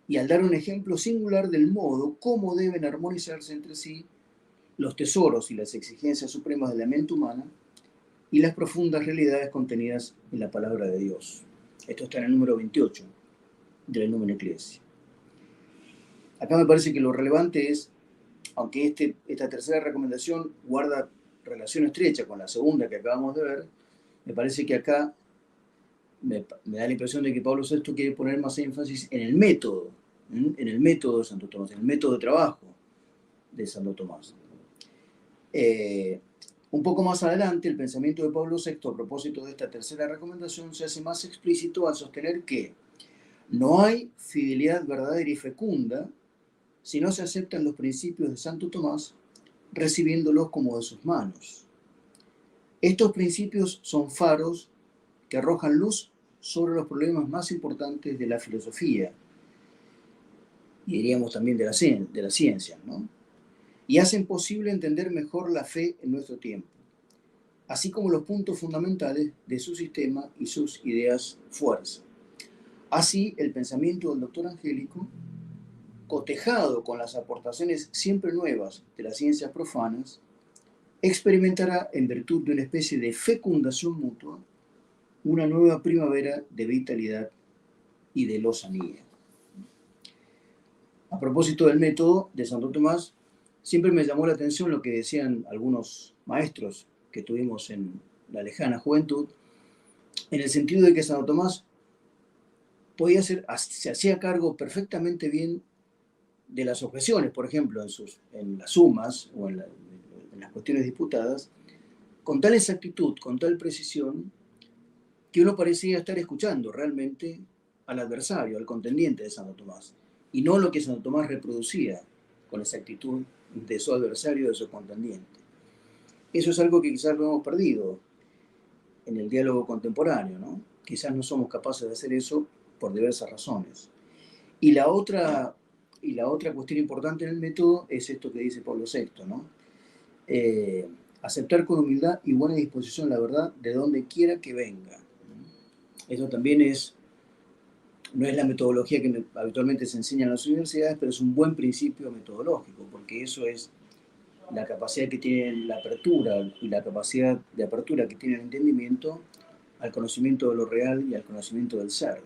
y al dar un ejemplo singular del modo cómo deben armonizarse entre sí los tesoros y las exigencias supremas de la mente humana y las profundas realidades contenidas en la palabra de Dios. Esto está en el número 28 de la Lumen Ecclesia. Acá me parece que lo relevante es, aunque esta tercera recomendación guarda relación estrecha con la segunda que acabamos de ver, me parece que acá me da la impresión de que Pablo VI quiere poner más énfasis en el método de Santo Tomás, en el método de trabajo de Santo Tomás. Un poco más adelante, el pensamiento de Pablo VI a propósito de esta tercera recomendación se hace más explícito al sostener que, No hay fidelidad verdadera y fecunda si no se aceptan los principios de Santo Tomás, recibiéndolos como de sus manos. Estos principios son faros que arrojan luz sobre los problemas más importantes de la filosofía, y diríamos también de la ciencia, ¿no? Y hacen posible entender mejor la fe en nuestro tiempo, así como los puntos fundamentales de su sistema y sus ideas fuerza. Así, el pensamiento del doctor Angélico, cotejado con las aportaciones siempre nuevas de las ciencias profanas, experimentará, en virtud de una especie de fecundación mutua, una nueva primavera de vitalidad y de lozanía. A propósito del método de Santo Tomás, siempre me llamó la atención lo que decían algunos maestros que tuvimos en la lejana juventud, en el sentido de que Santo Tomás se hacía cargo perfectamente bien de las objeciones, por ejemplo, en las sumas o en las cuestiones disputadas, con tal exactitud, con tal precisión, que uno parecía estar escuchando realmente al adversario, al contendiente de Santo Tomás, y no lo que Santo Tomás reproducía con exactitud de su adversario, de su contendiente. Eso es algo que quizás lo hemos perdido en el diálogo contemporáneo, ¿no? Quizás no somos capaces de hacer eso por diversas razones. Y la otra cuestión importante en el método es esto que dice Pablo VI, ¿no? Aceptar con humildad y buena disposición la verdad de donde quiera que venga. Eso también no es la metodología que habitualmente se enseña en las universidades, pero es un buen principio metodológico, porque eso es la capacidad que tiene la apertura y la capacidad de apertura que tiene el entendimiento al conocimiento de lo real y al conocimiento del ser.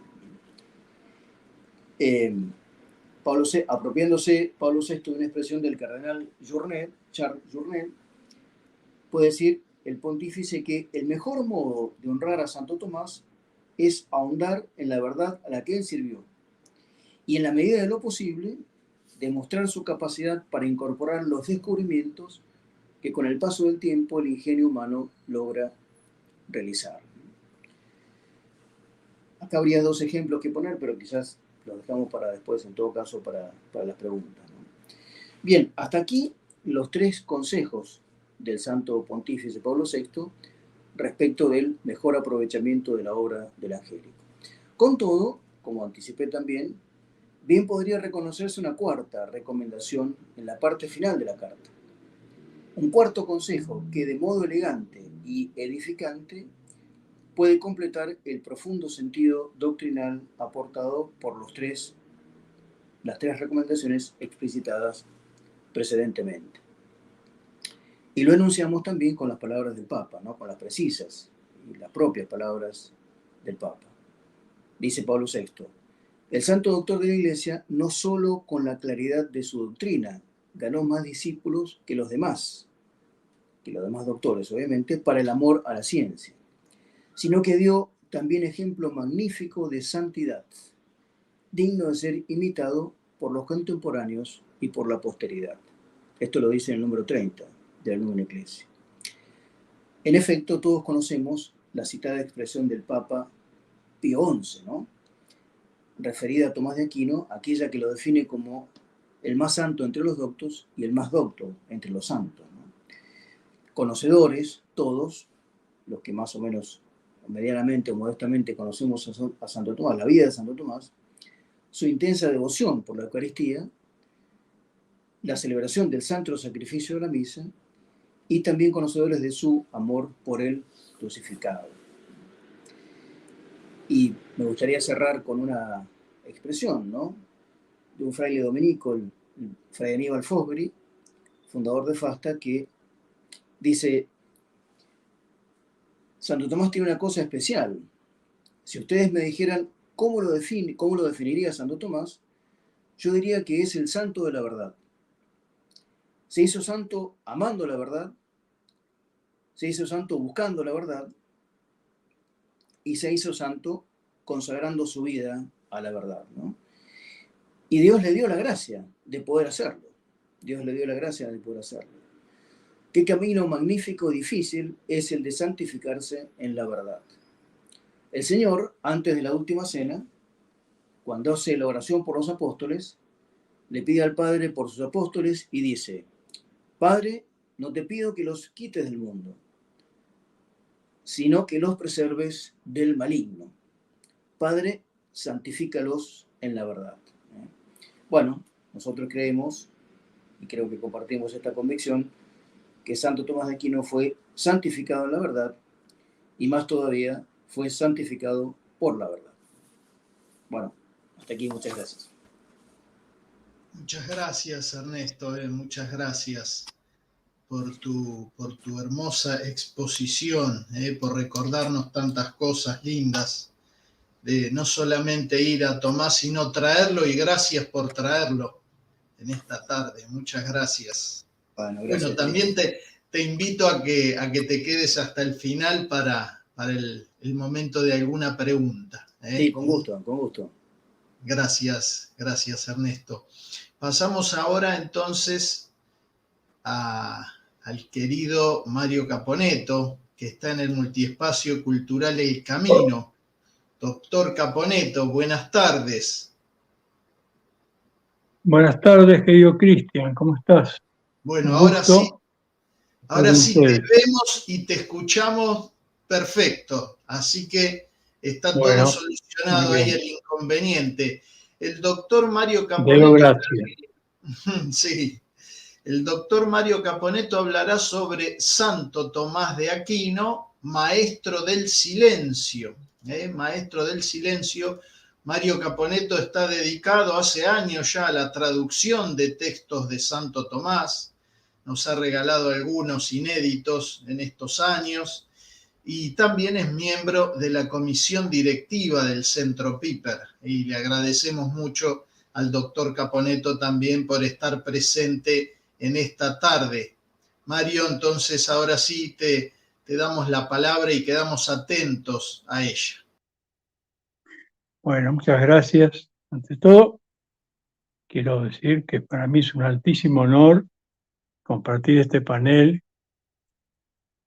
Apropiándose Pablo VI de una expresión del cardenal Charles Journet, puede decir el pontífice que el mejor modo de honrar a Santo Tomás es ahondar en la verdad a la que él sirvió y, en la medida de lo posible, demostrar su capacidad para incorporar los descubrimientos que con el paso del tiempo el ingenio humano logra realizar. Acá habría dos ejemplos que poner, pero quizás los dejamos para después, en todo caso, para las preguntas, ¿no? Bien, hasta aquí los tres consejos del Santo Pontífice Pablo VI respecto del mejor aprovechamiento de la obra del Angélico. Con todo, como anticipé también, bien podría reconocerse una cuarta recomendación en la parte final de la carta. Un cuarto consejo que de modo elegante y edificante puede completar el profundo sentido doctrinal aportado por las tres recomendaciones explicitadas precedentemente. Y lo enunciamos también con las palabras del Papa, ¿no? Con las precisas y las propias palabras del Papa. Dice Pablo VI, el santo doctor de la Iglesia, no solo con la claridad de su doctrina, ganó más discípulos que los demás doctores, obviamente, para el amor a la ciencia, sino que dio también ejemplo magnífico de santidad, digno de ser imitado por los contemporáneos y por la posteridad. Esto lo dice en el número 30 de la Lumen Ecclesia. En efecto, todos conocemos la citada expresión del Papa Pío XI, ¿no? Referida a Tomás de Aquino, aquella que lo define como el más santo entre los doctos y el más docto entre los santos, ¿no? Conocedores, todos, los que más o menos medianamente o modestamente conocemos a Santo Tomás, la vida de Santo Tomás, su intensa devoción por la Eucaristía, la celebración del santo sacrificio de la misa, y también conocedores de su amor por el crucificado. Y me gustaría cerrar con una expresión, ¿no?, de un fraile dominico, el fray Aníbal Fosbury, fundador de FASTA, que dice: Santo Tomás tiene una cosa especial. Si ustedes me dijeran cómo lo definiría Santo Tomás, yo diría que es el santo de la verdad. Se hizo santo amando la verdad, se hizo santo buscando la verdad, y se hizo santo consagrando su vida a la verdad, ¿no? Y Dios le dio la gracia de poder hacerlo. Dios le dio la gracia de poder hacerlo. Qué camino magnífico y difícil es el de santificarse en la verdad. El Señor, antes de la última cena, cuando hace la oración por los apóstoles, le pide al Padre por sus apóstoles y dice: Padre, no te pido que los quites del mundo, sino que los preserves del maligno. Padre, santifícalos en la verdad. Bueno, nosotros creemos, y creo que compartimos esta convicción, que Santo Tomás de Aquino fue santificado en la verdad, y más todavía, fue santificado por la verdad. Bueno, hasta aquí, muchas gracias. Muchas gracias, Ernesto, muchas gracias por tu hermosa exposición, por recordarnos tantas cosas lindas, de no solamente ir a Tomás, sino traerlo, y gracias por traerlo en esta tarde. Muchas gracias. Bueno, también te invito a que te quedes hasta el final para el momento de alguna pregunta. Sí, con gusto, con gusto. Gracias, Ernesto. Pasamos ahora entonces al querido Mario Caponetto, que está en el Multiespacio Cultural El Camino. Doctor Caponetto, buenas tardes. Buenas tardes, querido Cristian, ¿cómo estás? Bueno, ahora sí te vemos y te escuchamos perfecto, así que está todo solucionado ahí el inconveniente. El doctor Mario Caponetto. Gracias. Sí. El doctor Mario Caponetto hablará sobre Santo Tomás de Aquino, maestro del silencio. Maestro del silencio. Mario Caponetto está dedicado hace años ya a la traducción de textos de Santo Tomás. Nos ha regalado algunos inéditos en estos años. Y también es miembro de la comisión directiva del Centro Piper. Y le agradecemos mucho al doctor Caponetto también por estar presente en esta tarde. Mario, entonces ahora sí te damos la palabra y quedamos atentos a ella. Bueno, muchas gracias. Ante todo, quiero decir que para mí es un altísimo honor compartir este panel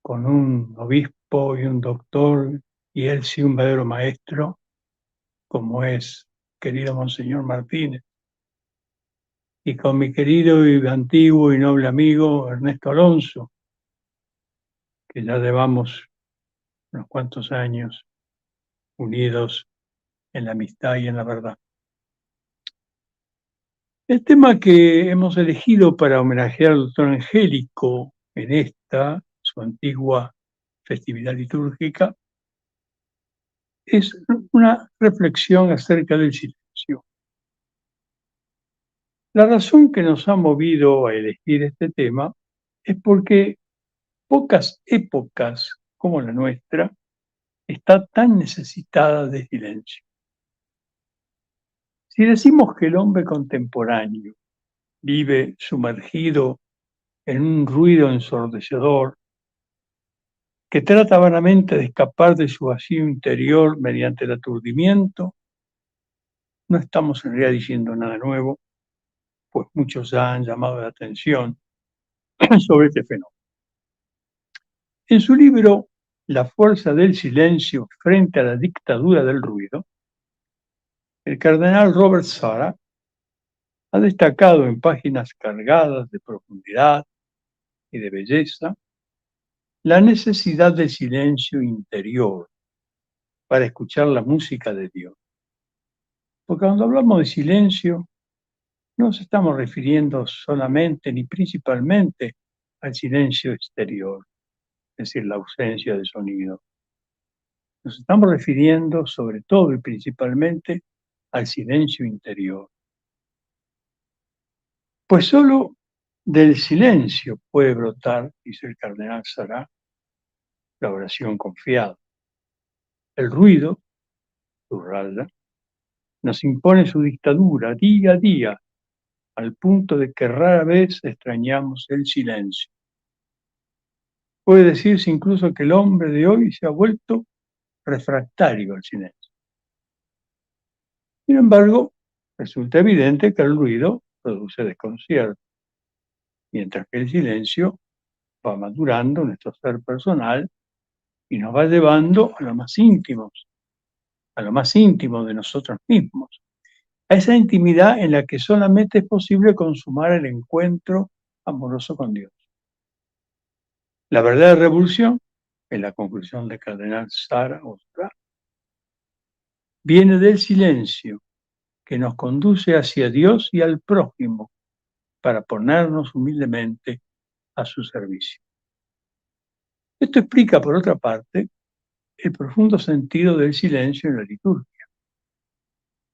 con un obispo y un doctor, y él sí un verdadero maestro, como es querido Monseñor Martínez, y con mi querido y antiguo y noble amigo Ernesto Alonso, que ya llevamos unos cuantos años unidos en la amistad y en la verdad. El tema que hemos elegido para homenajear al doctor Angélico en esta, su antigua festividad litúrgica, es una reflexión acerca del silencio. La razón que nos ha movido a elegir este tema es porque pocas épocas como la nuestra está tan necesitada de silencio. Si decimos que el hombre contemporáneo vive sumergido en un ruido ensordecedor, que trata vanamente de escapar de su vacío interior mediante el aturdimiento, no estamos en realidad diciendo nada nuevo, pues muchos ya han llamado la atención sobre este fenómeno. En su libro La fuerza del silencio frente a la dictadura del ruido, el cardenal Robert Sarah ha destacado en páginas cargadas de profundidad y de belleza la necesidad del silencio interior para escuchar la música de Dios. Porque cuando hablamos de silencio, no nos estamos refiriendo solamente ni principalmente al silencio exterior, es decir, la ausencia de sonido. Nos estamos refiriendo sobre todo y principalmente al silencio interior. Pues solo del silencio puede brotar, dice el cardenal Sarah, la oración confiada. El ruido, subraya, nos impone su dictadura día a día, al punto de que rara vez extrañamos el silencio. Puede decirse incluso que el hombre de hoy se ha vuelto refractario al silencio. Sin embargo, resulta evidente que el ruido produce desconcierto, mientras que el silencio va madurando nuestro ser personal y nos va llevando a lo más íntimo de nosotros mismos, a esa intimidad en la que solamente es posible consumar el encuentro amoroso con Dios. La verdadera revolución, en la conclusión del cardenal Sara Ostra, viene del silencio que nos conduce hacia Dios y al prójimo para ponernos humildemente a su servicio. Esto explica, por otra parte, el profundo sentido del silencio en la liturgia.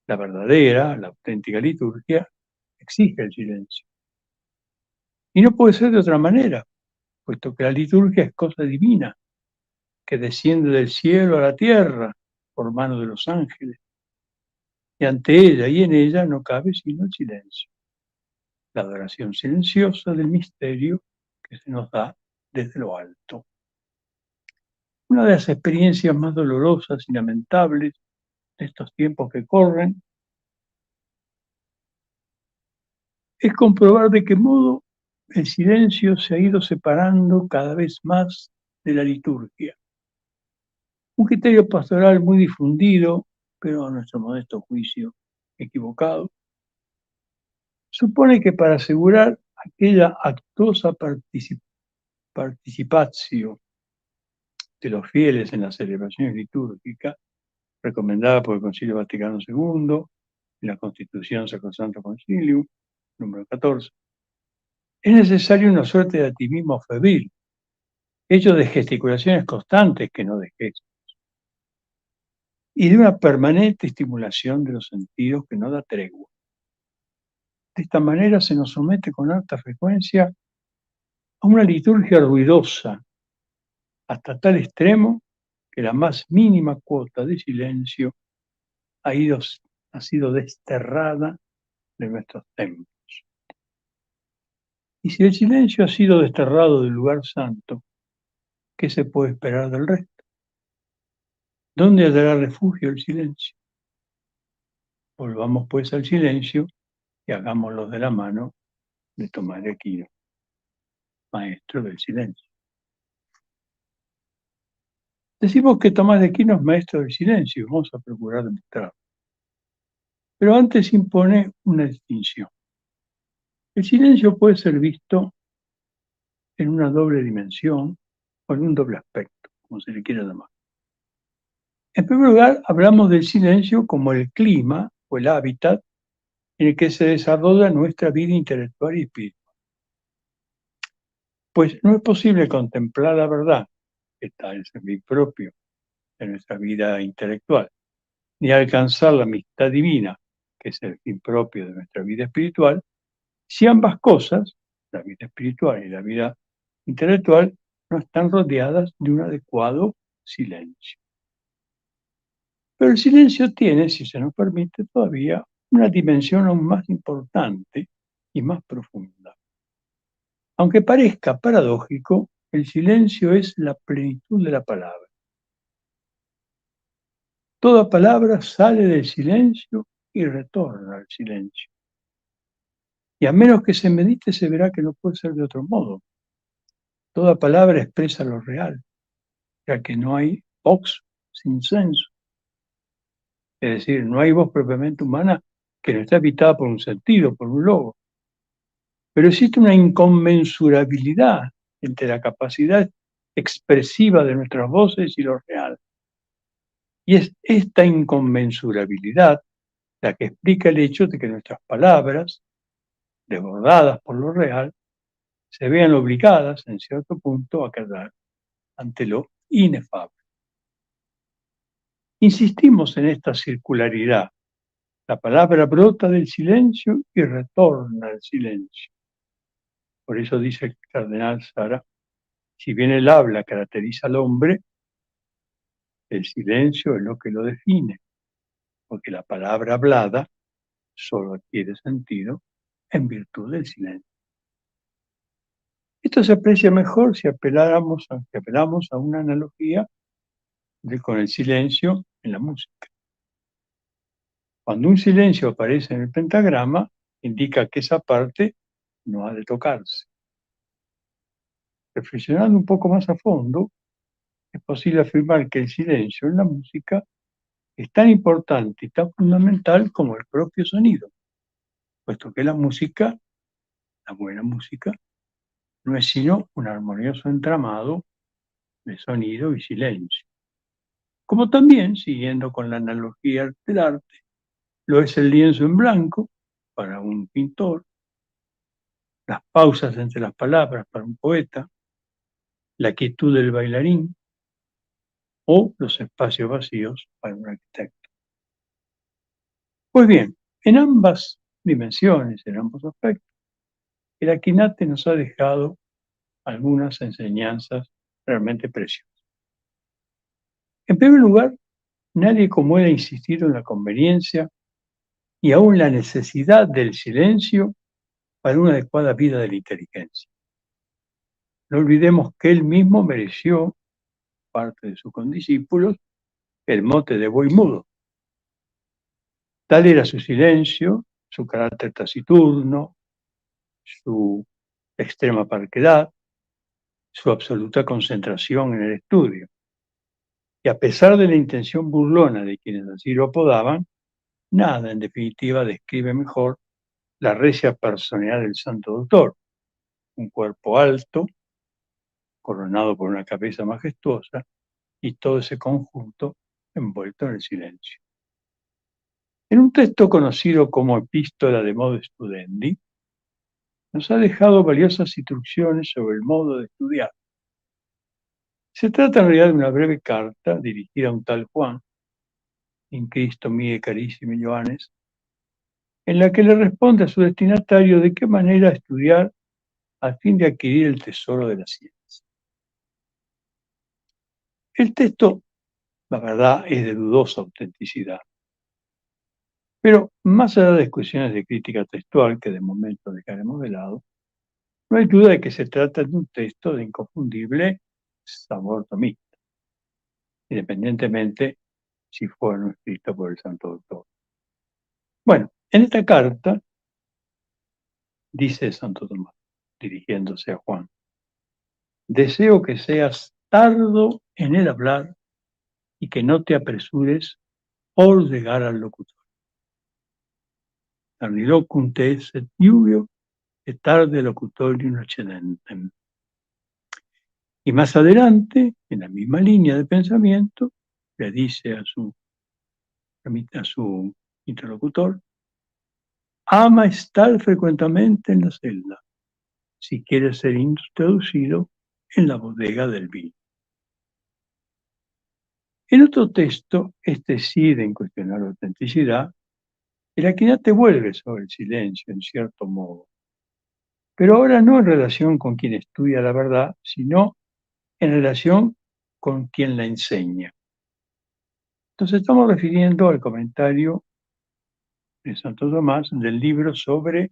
La verdadera, la auténtica liturgia exige el silencio. Y no puede ser de otra manera, puesto que la liturgia es cosa divina, que desciende del cielo a la tierra por mano de los ángeles. Y ante ella y en ella no cabe sino el silencio, la adoración silenciosa del misterio que se nos da desde lo alto. Una de las experiencias más dolorosas y lamentables de estos tiempos que corren es comprobar de qué modo el silencio se ha ido separando cada vez más de la liturgia. Un criterio pastoral muy difundido, pero a nuestro modesto juicio equivocado, supone que para asegurar aquella actosa participatio de los fieles en las celebraciones litúrgicas, recomendada por el Concilio Vaticano II, en la Constitución Sacrosanto Concilium, número 14, es necesario una suerte de activismo febril, hecho de gesticulaciones constantes que no de gestos, y de una permanente estimulación de los sentidos que no da tregua. De esta manera se nos somete con alta frecuencia a una liturgia ruidosa, hasta tal extremo que la más mínima cuota de silencio ha sido desterrada de nuestros templos. Y si el silencio ha sido desterrado del lugar santo, ¿qué se puede esperar del resto? ¿Dónde hallará refugio el silencio? Volvamos pues al silencio y hagámoslo de la mano de Tomás de Aquino, maestro del silencio. Decimos que Tomás de Aquino es maestro del silencio, vamos a procurar demostrarlo. Pero antes impone una distinción. El silencio puede ser visto en una doble dimensión o en un doble aspecto, como se le quiera llamar. En primer lugar, hablamos del silencio como el clima o el hábitat en el que se desarrolla nuestra vida intelectual y espiritual. Pues no es posible contemplar la verdad, que está en el servicio propio de nuestra vida intelectual, ni alcanzar la amistad divina, que es el fin propio de nuestra vida espiritual, si ambas cosas, la vida espiritual y la vida intelectual, no están rodeadas de un adecuado silencio. Pero el silencio tiene, si se nos permite todavía, una dimensión aún más importante y más profunda. Aunque parezca paradójico, el silencio es la plenitud de la palabra. Toda palabra sale del silencio y retorna al silencio. Y a menos que se medite, se verá que no puede ser de otro modo. Toda palabra expresa lo real, ya que no hay vox sin senso. Es decir, no hay voz propiamente humana que no esté habitada por un sentido, por un logo. Pero existe una inconmensurabilidad entre la capacidad expresiva de nuestras voces y lo real. Y es esta inconmensurabilidad la que explica el hecho de que nuestras palabras, desbordadas por lo real, se vean obligadas, en cierto punto, a callar ante lo inefable. Insistimos en esta circularidad. La palabra brota del silencio y retorna al silencio. Por eso dice el cardenal Sara, si bien el habla caracteriza al hombre, el silencio es lo que lo define, porque la palabra hablada solo adquiere sentido en virtud del silencio. Esto se aprecia mejor si apelamos a una analogía con el silencio en la música. Cuando un silencio aparece en el pentagrama, indica que esa parte no ha de tocarse. Reflexionando un poco más a fondo, es posible afirmar que el silencio en la música es tan importante y tan fundamental como el propio sonido, puesto que la música, la buena música, no es sino un armonioso entramado de sonido y silencio. Como también, siguiendo con la analogía del arte, lo es el lienzo en blanco para un pintor, las pausas entre las palabras para un poeta, la quietud del bailarín o los espacios vacíos para un arquitecto. Pues bien, en ambas dimensiones, en ambos aspectos, el Aquinate nos ha dejado algunas enseñanzas realmente preciosas. En primer lugar, nadie como él ha insistido en la conveniencia y aún la necesidad del silencio para una adecuada vida de la inteligencia. No olvidemos que él mismo mereció, parte de sus condiscípulos, el mote de buey mudo. Tal era su silencio, su carácter taciturno, su extrema parquedad, su absoluta concentración en el estudio. Y a pesar de la intención burlona de quienes así lo apodaban, nada en definitiva describe mejor la recia personalidad del santo doctor. Un cuerpo alto, coronado por una cabeza majestuosa, y todo ese conjunto envuelto en el silencio. En un texto conocido como Epístola de Modo Studendi, nos ha dejado valiosas instrucciones sobre el modo de estudiar. Se trata en realidad de una breve carta dirigida a un tal Juan, in Cristo mie carissimi Johannes, en la que le responde a su destinatario de qué manera estudiar a fin de adquirir el tesoro de la ciencia. El texto, la verdad, es de dudosa autenticidad, pero más allá de discusiones de crítica textual que de momento dejaremos de lado, no hay duda de que se trata de un texto de inconfundible sabor tomista, independientemente si fue o no escrito por el santo doctor. Bueno, en esta carta dice Santo Tomás, dirigiéndose a Juan: deseo que seas tardo en el hablar y que no te apresures por llegar al locutor. Arnilocum te et iuvio et tarde locutorium accedentem. Y más adelante, en la misma línea de pensamiento, le dice a su interlocutor: ama estar frecuentemente en la celda, si quieres ser introducido en la bodega del vino. En otro texto, este sí de incuestionable autenticidad, el Aquinate vuelve sobre el silencio en cierto modo, pero ahora no en relación con quien estudia la verdad, sino en relación con quien la enseña. Entonces estamos refiriendo al comentario de Santo Tomás del libro sobre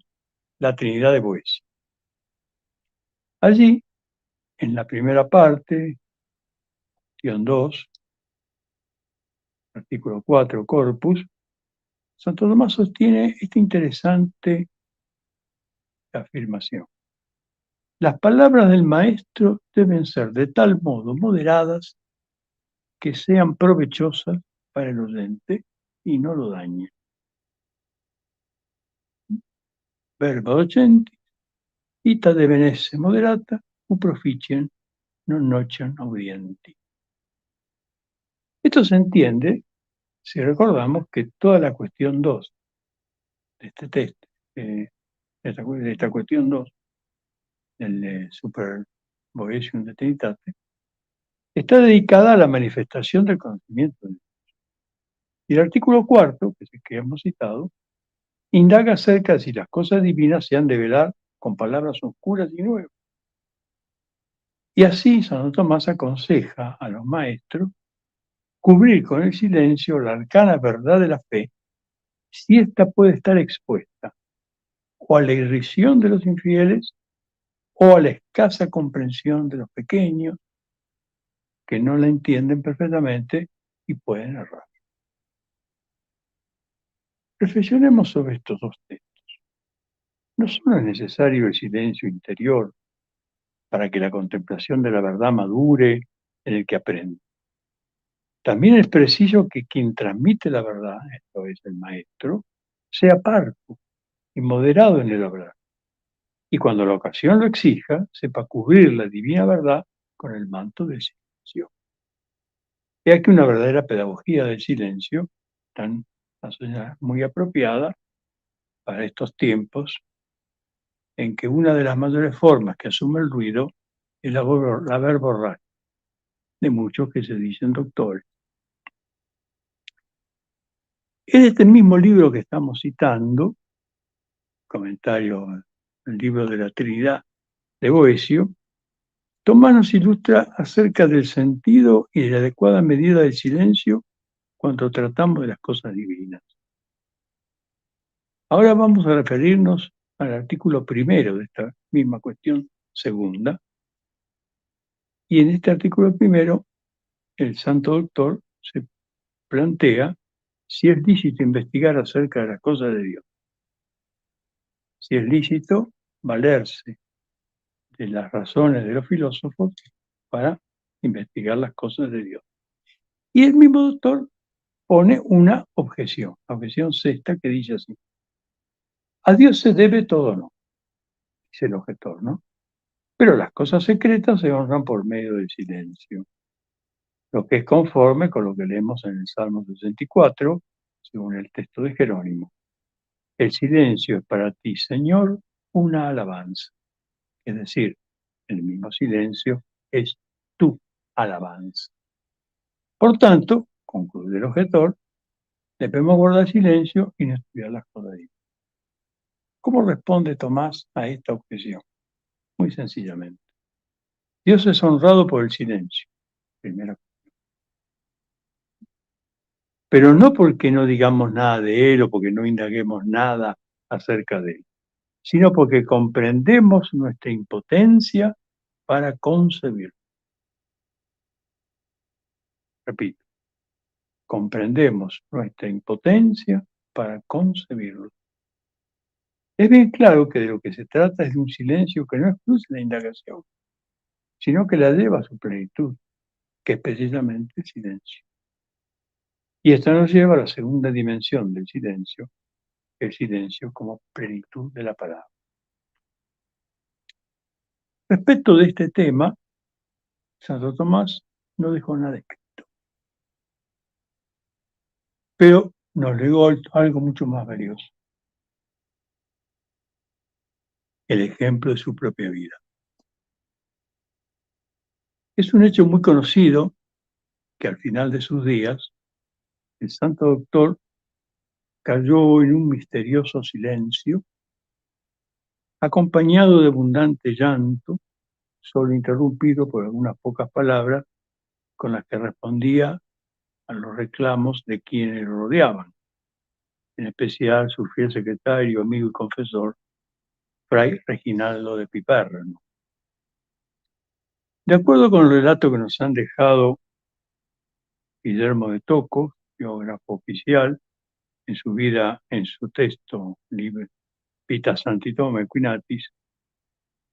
la Trinidad de Boecio. Allí, en la primera parte, cuestión 2, artículo 4, corpus, Santo Tomás sostiene esta interesante afirmación: las palabras del maestro deben ser de tal modo moderadas que sean provechosas para el oyente y no lo dañen. Verba docenti, ita deben esse moderata, u proficien non nocem audienti. Esto se entiende si recordamos que toda la cuestión 2 de este texto, de esta cuestión 2 del Super Boetium de Trinitate, está dedicada a la manifestación del conocimiento de Dios. Y el artículo 4, que es el que hemos citado, indaga acerca de si las cosas divinas se han de velar con palabras oscuras y nuevas. Y así Santo Tomás aconseja a los maestros cubrir con el silencio la arcana verdad de la fe, si ésta puede estar expuesta o a la irrisión de los infieles o a la escasa comprensión de los pequeños, que no la entienden perfectamente y pueden errar. Reflexionemos sobre estos dos textos. No solo es necesario el silencio interior para que la contemplación de la verdad madure en el que aprende, También es preciso que quien transmite la verdad, esto es el maestro, sea parco y moderado en el hablar. Y cuando la ocasión lo exija, sepa cubrir la divina verdad con el manto del silencio. He aquí una verdadera pedagogía del silencio, muy apropiada para estos tiempos en que una de las mayores formas que asume el ruido es la verborrea de muchos que se dicen doctores. En este mismo libro que estamos citando, comentario al libro de la Trinidad de Boecio, Tomás nos ilustra acerca del sentido y de la adecuada medida del silencio cuando tratamos de las cosas divinas. Ahora vamos a referirnos al artículo primero de esta misma cuestión segunda. Y en este artículo primero, el Santo Doctor se plantea si es lícito investigar acerca de las cosas de Dios. Si es lícito valerse de las razones de los filósofos para investigar las cosas de Dios. Y el mismo doctor pone una objeción, la objeción sexta, que dice así: a Dios se debe todo, no, dice el objetor, ¿no? Pero las cosas secretas se honran por medio del silencio, lo que es conforme con lo que leemos en el Salmo 64, según el texto de Jerónimo. El silencio es para ti, Señor, una alabanza. Es decir, el mismo silencio es tu alabanza. Por tanto, concluye el objetor, debemos guardar silencio y no estudiar las cosas de Dios. ¿Cómo responde Tomás a esta objeción? Muy sencillamente. Dios es honrado por el silencio, primera cuestión. Pero no porque no digamos nada de Él o porque no indaguemos nada acerca de Él, sino porque comprendemos nuestra impotencia para concebirlo. Repito, comprendemos nuestra impotencia para concebirlo. Es bien claro que de lo que se trata es de un silencio que no excluye la indagación, sino que la lleva a su plenitud, que es precisamente el silencio. Y esto nos lleva a la segunda dimensión del silencio, el silencio como plenitud de la palabra. Respecto de este tema, Santo Tomás no dejó nada escrito, pero nos legó algo mucho más valioso: el ejemplo de su propia vida. Es un hecho muy conocido que al final de sus días, el Santo Doctor cayó en un misterioso silencio, acompañado de abundante llanto, solo interrumpido por algunas pocas palabras con las que respondía a los reclamos de quienes lo rodeaban, en especial su fiel secretario, amigo y confesor, Fray Reginaldo de Piperno. De acuerdo con el relato que nos han dejado Guillermo de Tocco, biógrafo oficial, en su texto Vita Sancti Tome Quinatis,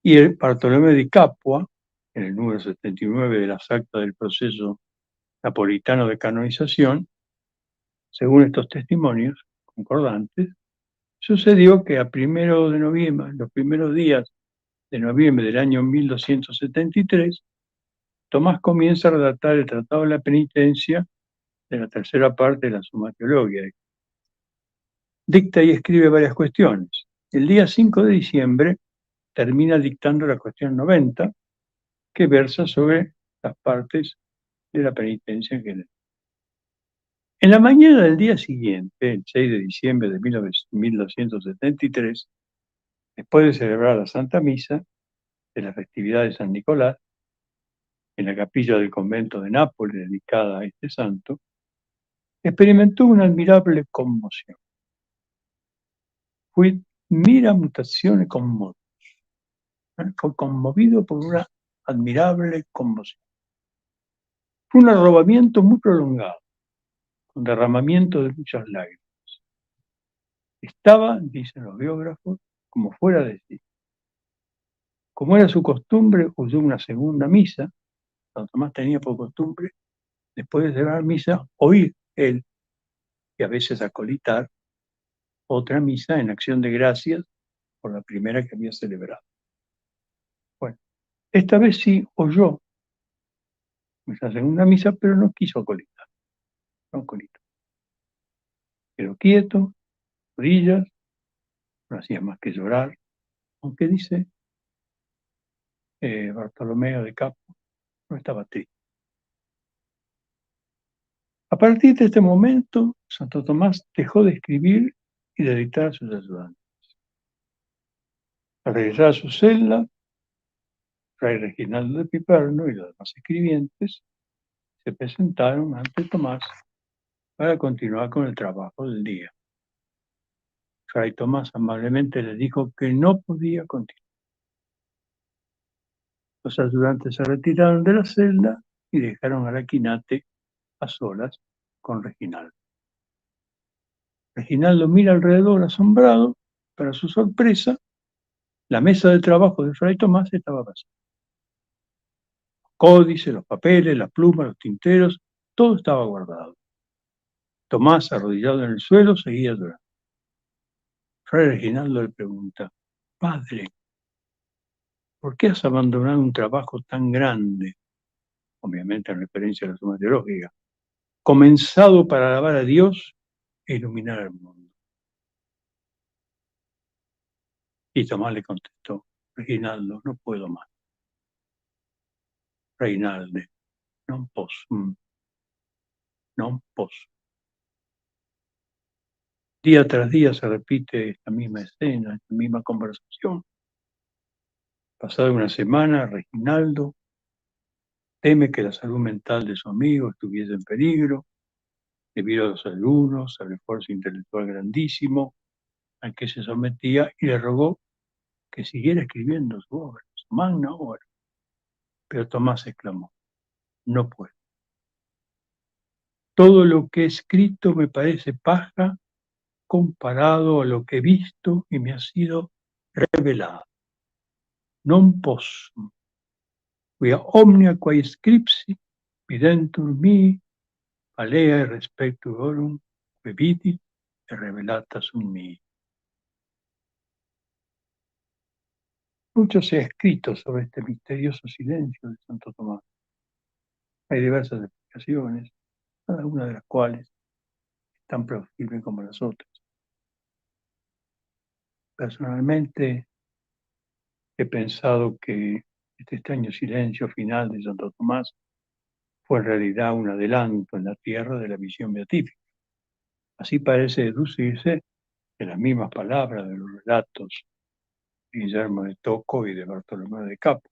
y el Bartolomé di Capua, en el número 79 de las actas del proceso napolitano de canonización, según estos testimonios concordantes, sucedió que los primeros días de noviembre del año 1273, Tomás comienza a redactar el Tratado de la Penitencia de la tercera parte de la Summa Theologiae. Dicta y escribe varias cuestiones. El día 5 de diciembre termina dictando la cuestión 90, que versa sobre las partes de la penitencia en general. En la mañana del día siguiente, el 6 de diciembre de 1273, después de celebrar la Santa Misa de la festividad de San Nicolás, en la capilla del convento de Nápoles dedicada a este santo, experimentó una admirable conmoción. Fue conmovido por una admirable conmoción. Fue un arrobamiento muy prolongado, con derramamiento de muchas lágrimas. Estaba, dicen los biógrafos, como fuera de sí. Como era su costumbre, oyó una segunda misa. Santo Tomás tenía por costumbre después de celebrar misa, oír él, y a veces acolitar, otra misa en acción de gracias por la primera que había celebrado. Bueno, esta vez sí oyó esa segunda misa, pero no quiso acolitar. No acolitó. Quedó quieto, rodillas, no hacía más que llorar, aunque dice Bartolomeo de Capo, no estaba triste. A partir de este momento, Santo Tomás dejó de escribir y de dictar a sus ayudantes. Al regresar a su celda, Fray Reginaldo de Piperno y los demás escribientes se presentaron ante Tomás para continuar con el trabajo del día. Fray Tomás amablemente le dijo que no podía continuar. Los ayudantes se retiraron de la celda y dejaron al Aquinate a solas con Reginaldo. Reginaldo mira alrededor asombrado. Para su sorpresa, la mesa de trabajo de Fray Tomás estaba vacía. Los códices, los papeles, las plumas, los tinteros, todo estaba guardado. Tomás, arrodillado en el suelo, seguía llorando. Fray Reginaldo le pregunta: Padre, ¿por qué has abandonado un trabajo tan grande? Obviamente en referencia a la suma teológica, comenzado para alabar a Dios e iluminar al mundo. Y Tomás le contestó: Reginaldo, no puedo más. Reinalde, non possum, non posso. Día tras día se repite esta misma escena, esta misma conversación. Pasada una semana, Reginaldo teme que la salud mental de su amigo estuviese en peligro, debido a los ayunos, al esfuerzo intelectual grandísimo al que se sometía, y le rogó que siguiera escribiendo su obra, su magna obra. Pero Tomás exclamó: no puedo. Todo lo que he escrito me parece paja comparado a lo que he visto y me ha sido revelado. Non posso, quia omnia quae scripsi videntur mihi, alea respectuorum que vidit e revelata sunt mihi. Mucho se ha escrito sobre este misterioso silencio de Santo Tomás. Hay diversas explicaciones, cada una de las cuales es tan plausible como las otras. Personalmente he pensado que este extraño silencio final de Santo Tomás fue en realidad un adelanto en la tierra de la visión beatífica. Así parece deducirse de las mismas palabras de los relatos de Guillermo de Tocco y de Bartolomeo de Capo.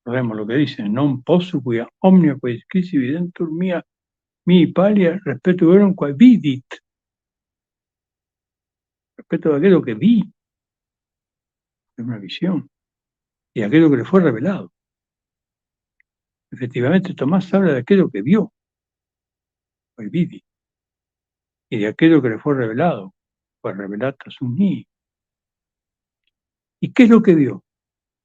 Recordemos lo que dice: non posso quia omnia quae scripsi videntur mihi palia respectuorum quae vidit. Respecto a aquello que vi, es una visión, y aquello que le fue revelado. Efectivamente, Tomás habla de aquello que vio, quae vidit, y de aquello que le fue revelado, quae revelata sunt mihi. ¿Y qué es lo que vio?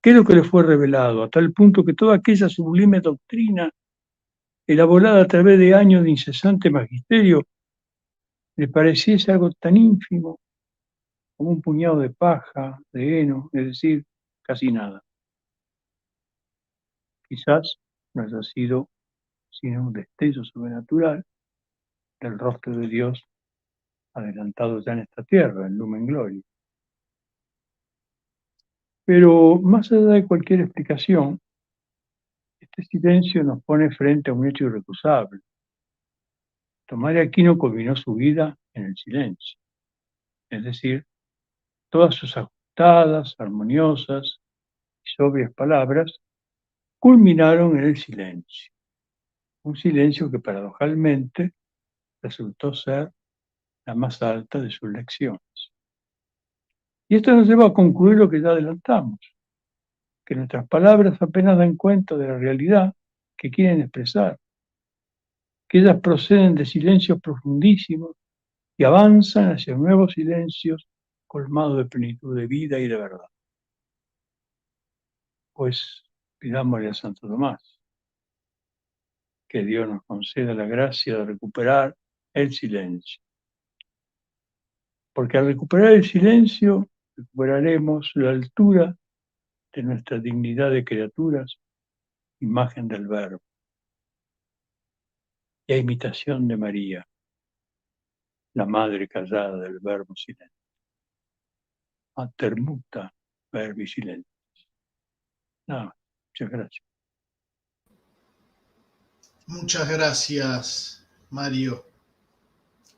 ¿Qué es lo que le fue revelado? A tal punto que toda aquella sublime doctrina, elaborada a través de años de incesante magisterio, le pareciese algo tan ínfimo como un puñado de paja, de heno, es decir, casi nada. Quizás no haya sido sino un destello sobrenatural del rostro de Dios adelantado ya en esta tierra, en Lumen Gloria. Pero más allá de cualquier explicación, este silencio nos pone frente a un hecho irrecusable. Tomás de Aquino culminó su vida en el silencio, es decir, todas sus ajustadas, armoniosas y sobrias palabras culminaron en el silencio, un silencio que paradojalmente resultó ser la más alta de sus lecciones. Y esto nos lleva a concluir lo que ya adelantamos, que nuestras palabras apenas dan cuenta de la realidad que quieren expresar, que ellas proceden de silencios profundísimos y avanzan hacia nuevos silencios colmados de plenitud de vida y de verdad. Pues pidámosle a Santo Tomás que Dios nos conceda la gracia de recuperar el silencio. Porque al recuperar el silencio, recuperaremos la altura de nuestra dignidad de criaturas, imagen del Verbo, y a imitación de María, la madre callada del Verbo silente. Mater muta verbi silente. Nada, muchas gracias. Muchas gracias, Mario.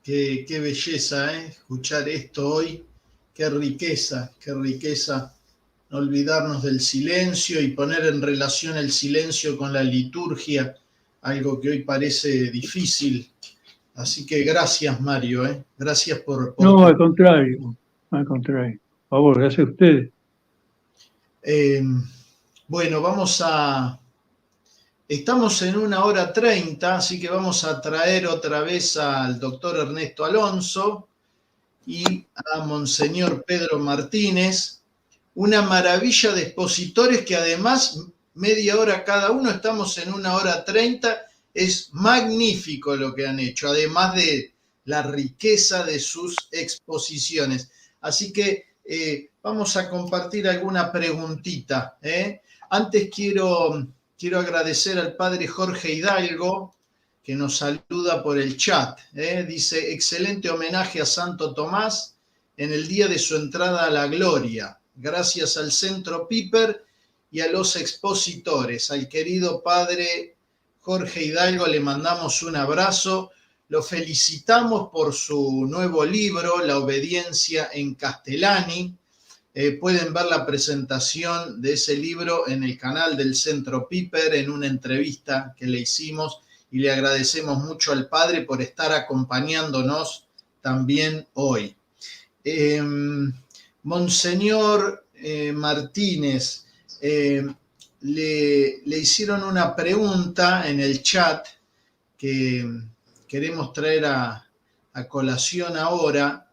Qué belleza, escuchar esto hoy. Qué riqueza no olvidarnos del silencio y poner en relación el silencio con la liturgia, algo que hoy parece difícil. Así que gracias, Mario, gracias por No, al contrario. Por favor, gracias a ustedes. Bueno, estamos en 1:30, así que vamos a traer otra vez al doctor Ernesto Alonso y a Monseñor Pedro Martínez. Una maravilla de expositores que además media hora cada uno, estamos en 1:30. Es magnífico lo que han hecho, además de la riqueza de sus exposiciones. Así que vamos a compartir alguna preguntita. Antes quiero agradecer al padre Jorge Hidalgo, que nos saluda por el chat. Dice, excelente homenaje a Santo Tomás en el día de su entrada a la gloria. Gracias al Centro Piper y a los expositores. Al querido padre Jorge Hidalgo le mandamos un abrazo. Lo felicitamos por su nuevo libro, La obediencia en Castellani. Pueden ver la presentación de ese libro en el canal del Centro Piper, en una entrevista que le hicimos, y le agradecemos mucho al padre por estar acompañándonos también hoy. Monseñor Martínez, le hicieron una pregunta en el chat que queremos traer a colación ahora,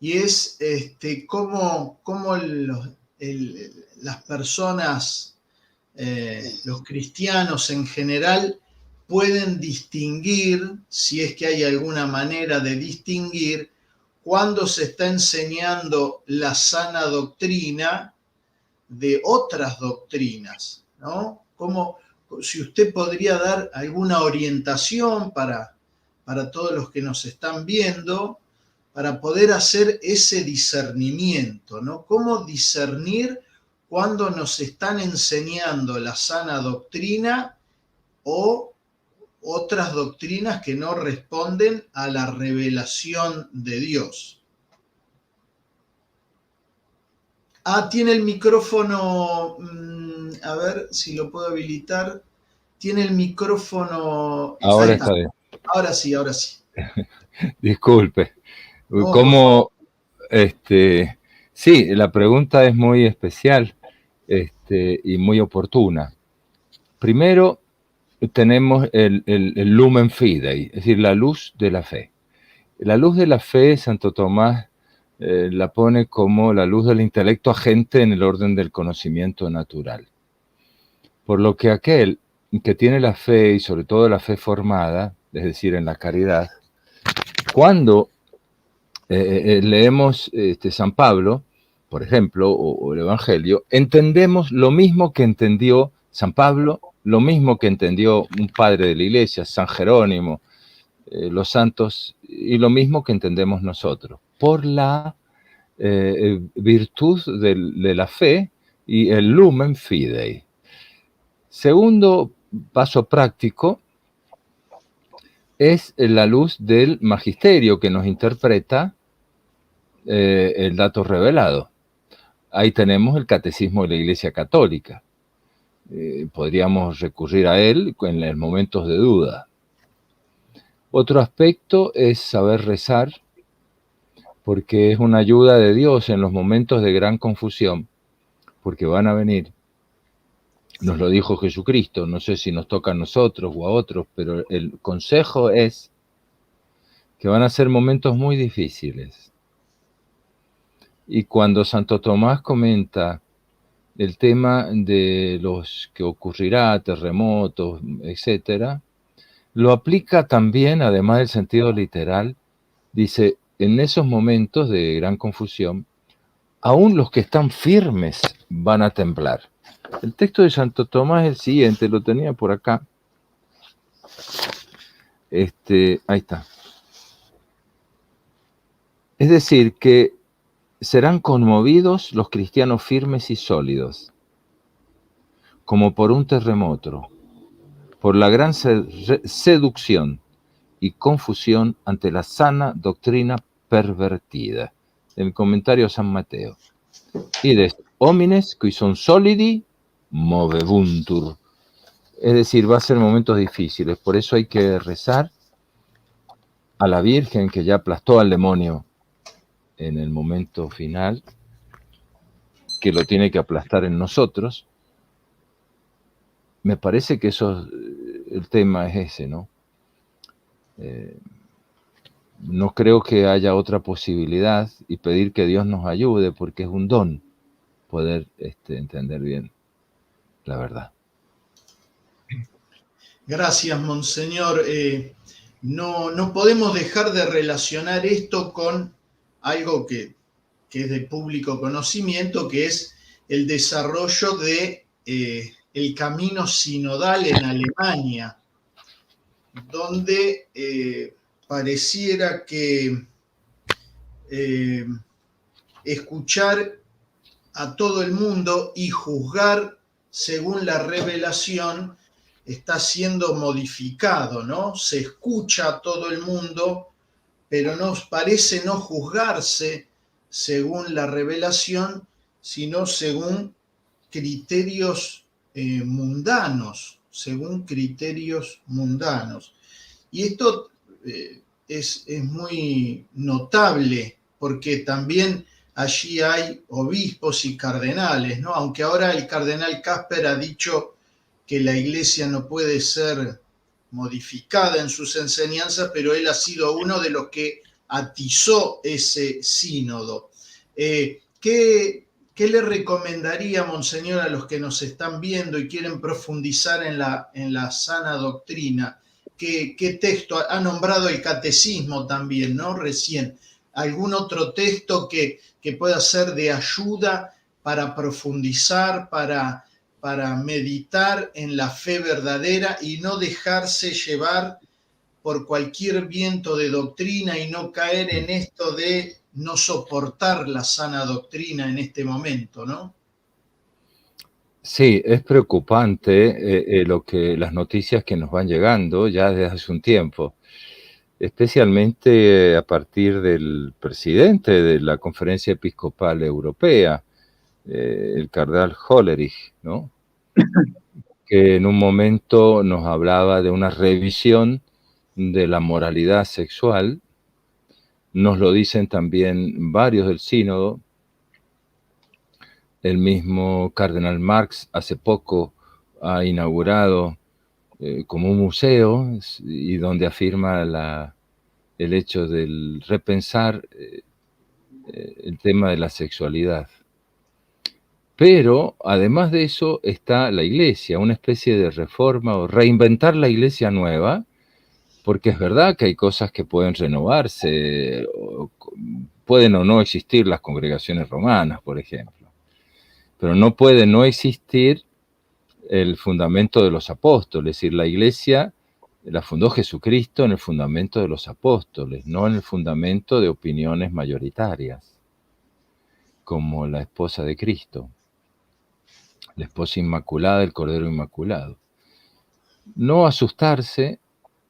y es cómo las personas, los cristianos en general, pueden distinguir, si es que hay alguna manera de distinguir, cuando se está enseñando la sana doctrina de otras doctrinas, ¿no? Si usted podría dar alguna orientación para todos los que nos están viendo, para poder hacer ese discernimiento, ¿no? ¿Cómo discernir cuando nos están enseñando la sana doctrina o otras doctrinas que no responden a la revelación de Dios? Tiene el micrófono, a ver si lo puedo habilitar. Tiene el micrófono. Ahora está bien. Ahora sí. Disculpe. Sí, la pregunta es muy especial y muy oportuna. Primero, tenemos el lumen fidei, es decir, la luz de la fe. La luz de la fe, Santo Tomás la pone como la luz del intelecto agente en el orden del conocimiento natural. Por lo que aquel que tiene la fe, y sobre todo la fe formada, es decir, en la caridad, cuando leemos San Pablo, por ejemplo, o el Evangelio, entendemos lo mismo que entendió San Pablo, lo mismo que entendió un padre de la Iglesia, San Jerónimo, los santos, y lo mismo que entendemos nosotros, por la virtud de la fe y el lumen fidei. Segundo paso práctico es la luz del magisterio que nos interpreta el dato revelado. Ahí tenemos el catecismo de la Iglesia Católica. Podríamos recurrir a él en los momentos de duda. Otro aspecto es saber rezar, porque es una ayuda de Dios en los momentos de gran confusión, porque van a venir. Nos lo dijo Jesucristo, no sé si nos toca a nosotros o a otros, pero el consejo es que van a ser momentos muy difíciles. Y cuando Santo Tomás comenta el tema de los que ocurrirá, terremotos, etcétera, lo aplica también, además del sentido literal, dice, en esos momentos de gran confusión, aún los que están firmes van a temblar. El texto de Santo Tomás es el siguiente, lo tenía por acá. Ahí está. Es decir, que serán conmovidos los cristianos firmes y sólidos, como por un terremoto, por la gran seducción y confusión ante la sana doctrina pervertida. El comentario de San Mateo. Ides homines qui son solidi movebuntur. Es decir, va a ser momentos difíciles, por eso hay que rezar a la Virgen que ya aplastó al demonio en el momento final, que lo tiene que aplastar en nosotros. Me parece que el tema es ese, ¿no? No creo que haya otra posibilidad y pedir que Dios nos ayude, porque es un don poder entender bien la verdad. Gracias, Monseñor. No podemos dejar de relacionar esto con algo que es de público conocimiento, que es el desarrollo de el camino sinodal en Alemania, donde pareciera que escuchar a todo el mundo y juzgar según la revelación está siendo modificado, ¿no? Se escucha a todo el mundo, pero nos parece no juzgarse según la revelación, sino según criterios mundanos, según criterios mundanos. Y esto es muy notable, porque también allí hay obispos y cardenales, ¿no? Aunque ahora el cardenal Casper ha dicho que la Iglesia no puede ser modificada en sus enseñanzas, pero él ha sido uno de los que atizó ese sínodo. ¿Qué le recomendaría, Monseñor, a los que nos están viendo y quieren profundizar en la sana doctrina? ¿Qué texto? Ha nombrado el catecismo también, ¿no? Recién. ¿Algún otro texto que pueda ser de ayuda para profundizar, para meditar en la fe verdadera y no dejarse llevar por cualquier viento de doctrina y no caer en esto de no soportar la sana doctrina en este momento, ¿no? Sí, es preocupante las noticias que nos van llegando ya desde hace un tiempo, especialmente a partir del presidente de la Conferencia Episcopal Europea, el cardenal Hollerich, ¿no? Que en un momento nos hablaba de una revisión de la moralidad sexual. Nos lo dicen también varios del sínodo. El mismo cardenal Marx hace poco ha inaugurado como un museo y donde afirma el hecho del repensar el tema de la sexualidad. Pero, además de eso, está la Iglesia, una especie de reforma o reinventar la Iglesia nueva, porque es verdad que hay cosas que pueden renovarse, pueden o no existir las congregaciones romanas, por ejemplo, pero no puede no existir el fundamento de los apóstoles, es decir, la Iglesia la fundó Jesucristo en el fundamento de los apóstoles, no en el fundamento de opiniones mayoritarias, como la esposa de Cristo. La esposa inmaculada, el Cordero Inmaculado. No asustarse.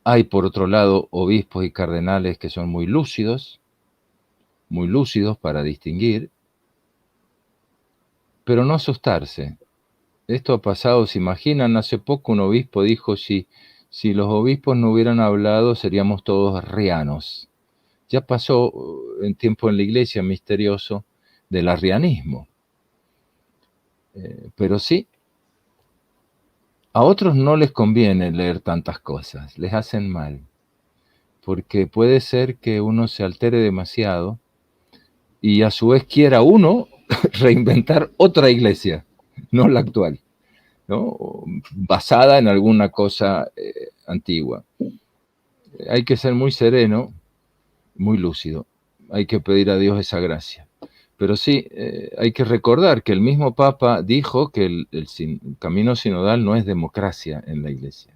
Hay, por otro lado, obispos y cardenales que son muy lúcidos para distinguir, pero no asustarse. Esto ha pasado, ¿se imaginan? Hace poco un obispo dijo, si los obispos no hubieran hablado, seríamos todos arrianos. Ya pasó en tiempo en la Iglesia misterioso del arrianismo. Pero sí, a otros no les conviene leer tantas cosas, les hacen mal, porque puede ser que uno se altere demasiado y a su vez quiera uno reinventar otra iglesia. no la actual, ¿no? Basada en alguna cosa antigua. Hay que ser muy sereno, muy lúcido. Hay que pedir a Dios esa gracia. Pero sí, hay que recordar que el mismo Papa dijo que el camino sinodal no es democracia en la Iglesia.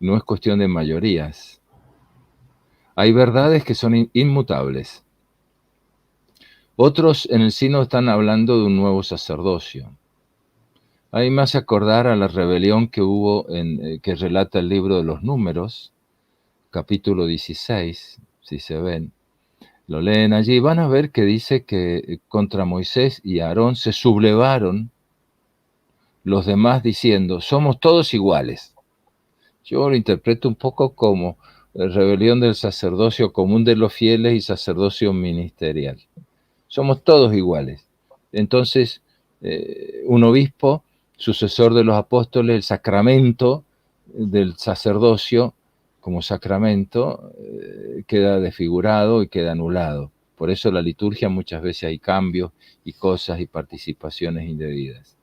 No es cuestión de mayorías. Hay verdades que son inmutables. Otros en el sínodo están hablando de un nuevo sacerdocio. Ahí me hace acordar a la rebelión que hubo, que relata el libro de los Números, capítulo 16, si se ven. Lo leen allí y van a ver que dice que contra Moisés y Aarón se sublevaron los demás diciendo, somos todos iguales. Yo lo interpreto un poco como rebelión del sacerdocio común de los fieles y sacerdocio ministerial. Somos todos iguales. Entonces, un obispo, sucesor de los apóstoles, el sacramento del sacerdocio como sacramento queda desfigurado y queda anulado. Por eso la liturgia muchas veces hay cambios y cosas y participaciones indebidas.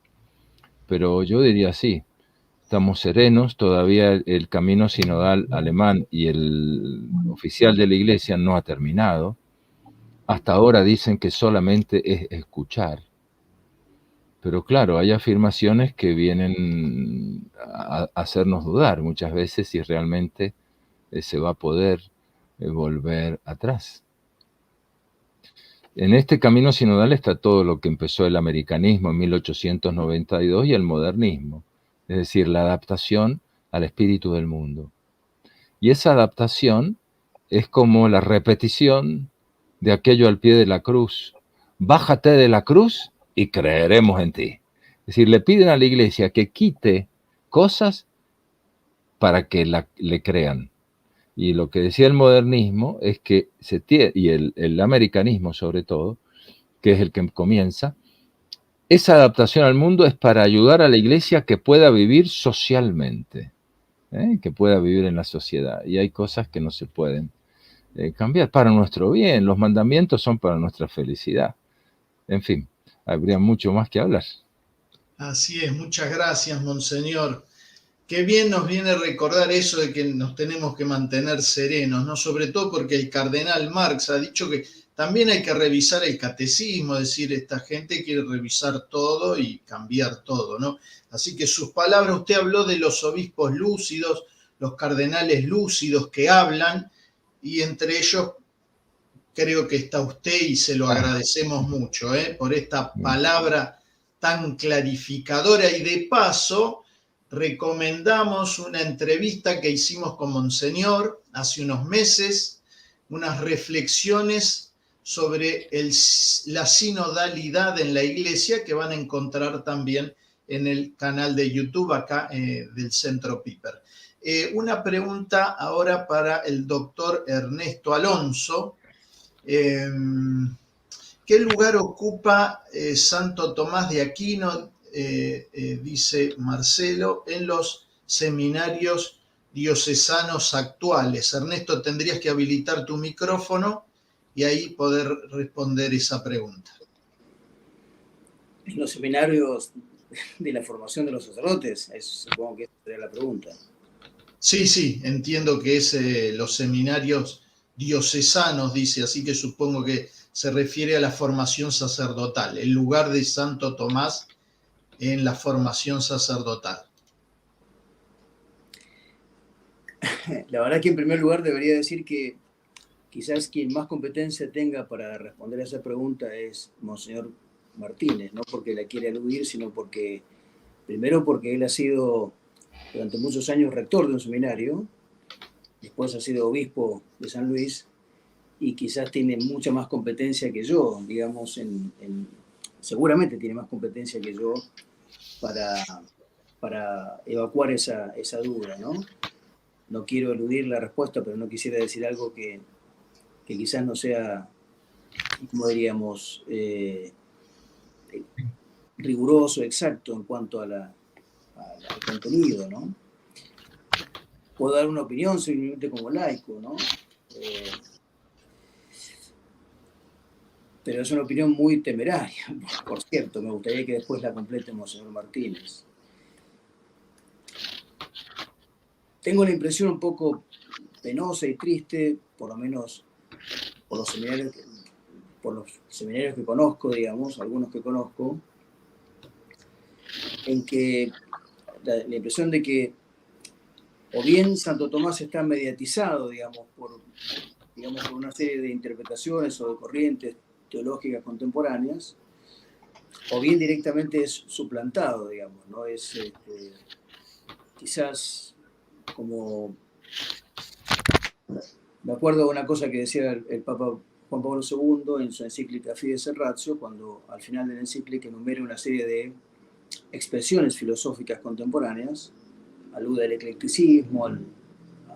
Pero yo diría así, estamos serenos, todavía el camino sinodal alemán y el oficial de la Iglesia no ha terminado. Hasta ahora dicen que solamente es escuchar. Pero claro, hay afirmaciones que vienen a hacernos dudar muchas veces si realmente se va a poder volver atrás. En este camino sinodal está todo lo que empezó el americanismo en 1892 y el modernismo, es decir, la adaptación al espíritu del mundo. Y esa adaptación es como la repetición de aquello al pie de la cruz. Bájate de la cruz y creeremos en ti. Es decir, le piden a la Iglesia que quite cosas para que le crean. Y lo que decía el modernismo es que y el americanismo sobre todo, que es el que comienza, esa adaptación al mundo es para ayudar a la Iglesia que pueda vivir socialmente, que pueda vivir en la sociedad. Y hay cosas que no se pueden cambiar para nuestro bien. Los mandamientos son para nuestra felicidad. En fin, habría mucho más que hablar. Así es, muchas gracias, Monseñor. Qué bien nos viene a recordar eso de que nos tenemos que mantener serenos, ¿no? Sobre todo porque el cardenal Marx ha dicho que también hay que revisar el catecismo, es decir, esta gente quiere revisar todo y cambiar todo, ¿no? Así que sus palabras, usted habló de los obispos lúcidos, los cardenales lúcidos que hablan, y entre ellos creo que está usted y se lo agradecemos mucho, por esta palabra tan clarificadora. Y de paso, recomendamos una entrevista que hicimos con Monseñor hace unos meses, unas reflexiones sobre la sinodalidad en la Iglesia que van a encontrar también en el canal de YouTube acá del Centro Piper. Una pregunta ahora para el doctor Ernesto Alonso. ¿Qué lugar ocupa Santo Tomás de Aquino, dice Marcelo, en los seminarios diocesanos actuales? Ernesto, tendrías que habilitar tu micrófono y ahí poder responder esa pregunta. En los seminarios de la formación de los sacerdotes, supongo que esa sería la pregunta. Sí, entiendo que es los seminarios diocesanos, dice, así que supongo que se refiere a la formación sacerdotal, el lugar de Santo Tomás en la formación sacerdotal. La verdad que en primer lugar debería decir que quizás quien más competencia tenga para responder a esa pregunta es Monseñor Martínez, no porque la quiere eludir, sino porque, primero porque él ha sido durante muchos años rector de un seminario, después ha sido obispo de San Luis, y quizás tiene mucha más competencia que yo, digamos, seguramente tiene más competencia que yo para evacuar esa duda, ¿no? No quiero eludir la respuesta, pero no quisiera decir algo que quizás no sea, como diríamos, riguroso, exacto en cuanto al contenido, ¿no? Puedo dar una opinión simplemente como laico, ¿no? pero es una opinión muy temeraria, por cierto, me gustaría que después la completemos, señor Martínez. Tengo la impresión un poco penosa y triste, por lo menos por los seminarios que conozco, digamos, algunos que conozco, en que la impresión de que o bien Santo Tomás está mediatizado, digamos, por una serie de interpretaciones o de corrientes teológicas contemporáneas, o bien directamente es suplantado, digamos, ¿no? Es quizás como... Me acuerdo de una cosa que decía el Papa Juan Pablo II en su encíclica Fides et Ratio, cuando al final de la encíclica enumera una serie de expresiones filosóficas contemporáneas, alude al eclecticismo, al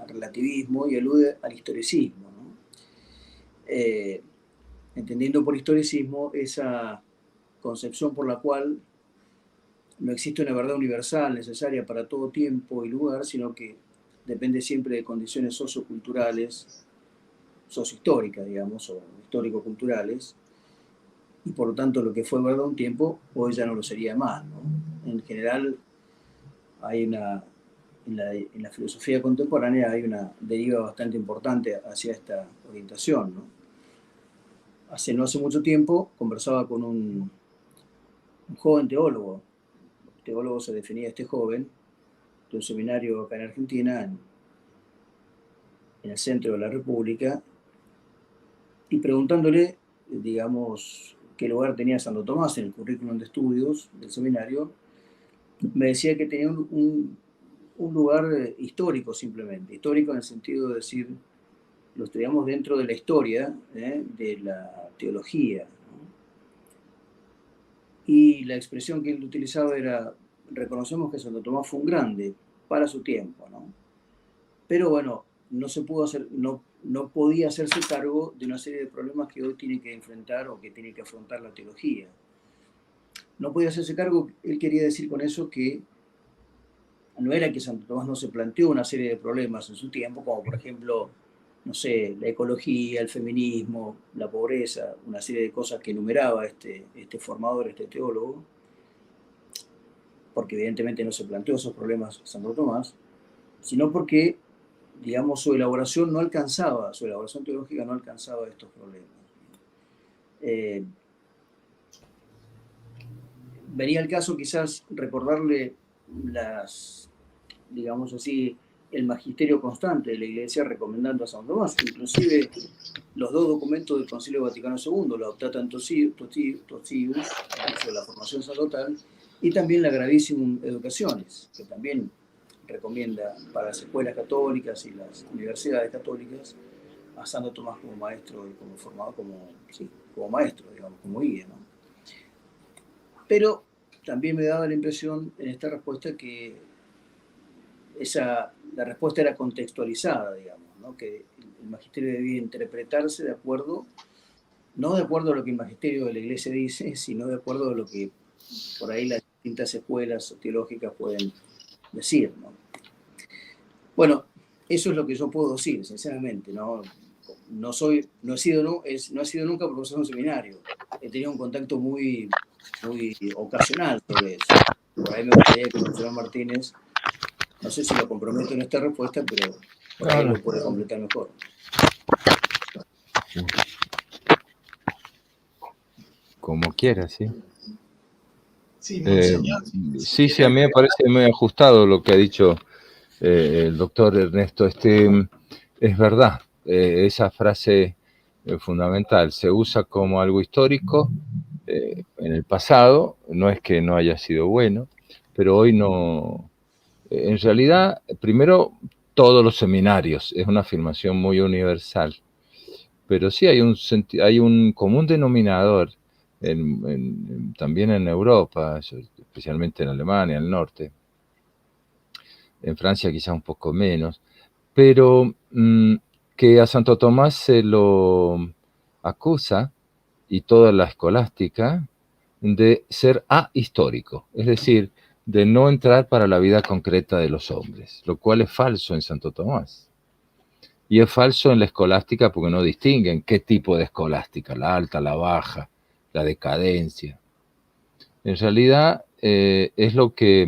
relativismo y alude al historicismo, ¿no? Entendiendo por historicismo esa concepción por la cual no existe una verdad universal necesaria para todo tiempo y lugar, sino que depende siempre de condiciones socioculturales, sociohistóricas, digamos, o histórico-culturales, y por lo tanto lo que fue verdad un tiempo, hoy ya no lo sería más, ¿no? En general, hay en la filosofía contemporánea hay una deriva bastante importante hacia esta orientación, ¿no? No hace mucho tiempo conversaba con un joven teólogo. Teólogo se definía este joven de un seminario acá en Argentina, en el centro de la República, y preguntándole, digamos, qué lugar tenía Santo Tomás en el currículum de estudios del seminario, me decía que tenía un lugar histórico simplemente, histórico en el sentido de decir, lo estudiamos dentro de la historia, de la teología, ¿no? Y la expresión que él utilizaba era, reconocemos que Santo Tomás fue un grande para su tiempo, ¿no? Pero bueno, no se pudo hacer, no podía hacerse cargo de una serie de problemas que hoy tiene que enfrentar o que tiene que afrontar la teología. No podía hacerse cargo, él quería decir con eso que no era que Santo Tomás no se planteó una serie de problemas en su tiempo, como por ejemplo, no sé, la ecología, el feminismo, la pobreza, una serie de cosas que enumeraba este formador, este teólogo, porque evidentemente no se planteó esos problemas Santo Tomás, sino porque, digamos, su elaboración teológica no alcanzaba estos problemas. Venía el caso quizás recordarle digamos así, el magisterio constante de la Iglesia recomendando a San Tomás, inclusive los dos documentos del Concilio Vaticano II, la Optata Totius, sobre la formación sacerdotal, y también la Gradissimum Educationes, que también recomienda para las escuelas católicas y las universidades católicas a Santo Tomás como maestro y como formado, como maestro, digamos, como guía, ¿no? Pero también me daba la impresión en esta respuesta que la respuesta era contextualizada, digamos, ¿no? Que el magisterio debía interpretarse no de acuerdo a lo que el magisterio de la Iglesia dice, sino de acuerdo a lo que por ahí las distintas escuelas teológicas pueden decir, ¿no? Bueno, eso es lo que yo puedo decir, sinceramente, ¿no? No he sido nunca profesor de un seminario. He tenido un contacto muy ocasional sobre eso. Por ahí me gustaría que el señor Martínez, no sé si lo comprometo en esta respuesta, pero por ahí lo puede completar mejor. Como quiera, sí. Sí, Monseñor. Sí, a mí me parece muy ajustado lo que ha dicho el doctor Ernesto. Es verdad, esa frase fundamental se usa como algo histórico en el pasado, no es que no haya sido bueno, pero hoy no. En realidad, primero, todos los seminarios, es una afirmación muy universal, pero sí hay un común denominador también en Europa, especialmente en Alemania, en el norte, en Francia quizá un poco menos, pero que a Santo Tomás se lo acusa, y toda la escolástica, de ser ahistórico, es decir, de no entrar para la vida concreta de los hombres, lo cual es falso en Santo Tomás. y es falso en la escolástica porque no distinguen qué tipo de escolástica, la alta, la baja, la decadencia. En realidad es lo que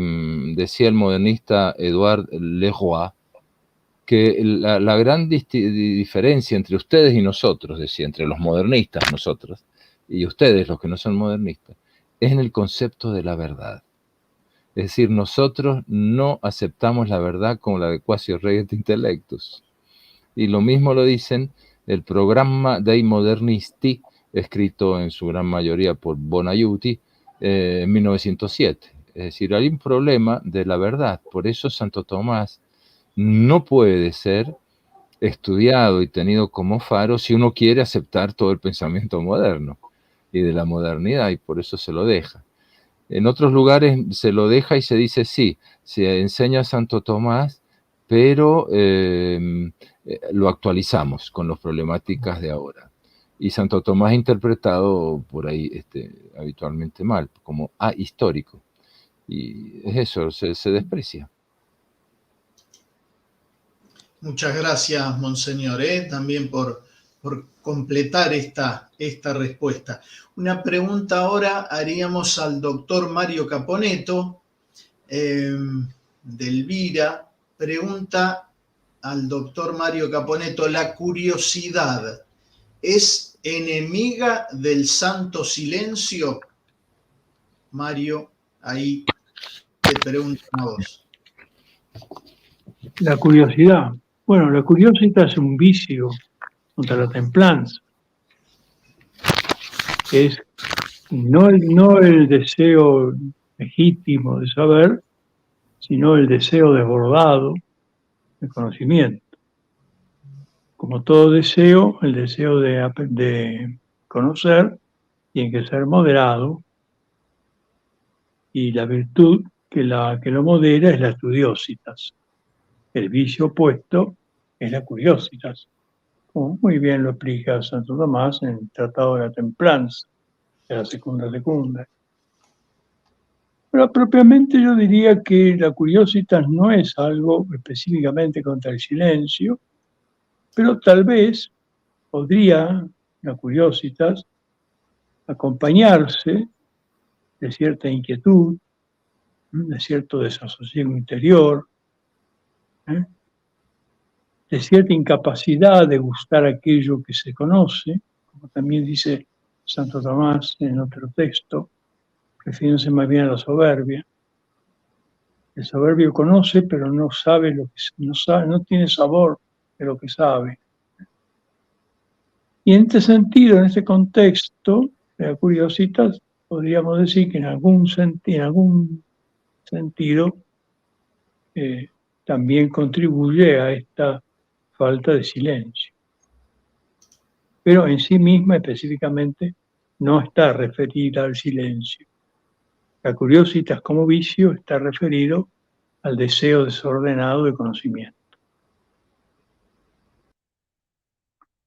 decía el modernista Edouard Leroy, que la gran diferencia entre ustedes y nosotros, decía, entre los modernistas, nosotros, y ustedes, los que no son modernistas, es en el concepto de la verdad. Es decir, nosotros no aceptamos la verdad como la adequatio regit intellectus. Y lo mismo lo dicen el Programma dei Modernisti, escrito en su gran mayoría por Bonaiuti, en 1907. Es decir, hay un problema de la verdad. Por eso Santo Tomás no puede ser estudiado y tenido como faro si uno quiere aceptar todo el pensamiento moderno y de la modernidad, y por eso se lo deja. En otros lugares se lo deja y se dice, sí, se enseña a Santo Tomás, pero lo actualizamos con las problemáticas de ahora. Y Santo Tomás interpretado por ahí habitualmente mal, como ahistórico. Y es eso, se desprecia. Muchas gracias, Monseñor, también por completar esta respuesta. Una pregunta ahora haríamos al doctor Mario Caponetto, de Elvira. Pregunta al doctor Mario Caponetto: ¿la curiosidad es enemiga del santo silencio? Mario, ahí te preguntan a vos. La curiosidad. Bueno, la curiosidad es un vicio contra la templanza. Es no el deseo legítimo de saber, sino el deseo desbordado de conocimiento. Como todo deseo, el deseo de conocer tiene que ser moderado, y la virtud que lo modera es la studiositas. El vicio opuesto es la curiositas, como muy bien lo explica Santo Tomás en el Tratado de la Templanza, de la Secunda. Pero propiamente yo diría que la curiositas no es algo específicamente contra el silencio, pero tal vez podría la curiositas acompañarse de cierta inquietud, de cierto desasosiego interior, de cierta incapacidad de gustar aquello que se conoce, como también dice Santo Tomás en otro texto, refiriéndose más bien a la soberbia. El soberbio conoce, pero no sabe no tiene sabor de lo que sabe. Y en este sentido, en este contexto de la curiosidad, podríamos decir que en algún sentido también contribuye a esta falta de silencio. Pero en sí misma específicamente no está referida al silencio. La curiosidad como vicio está referido al deseo desordenado de conocimiento.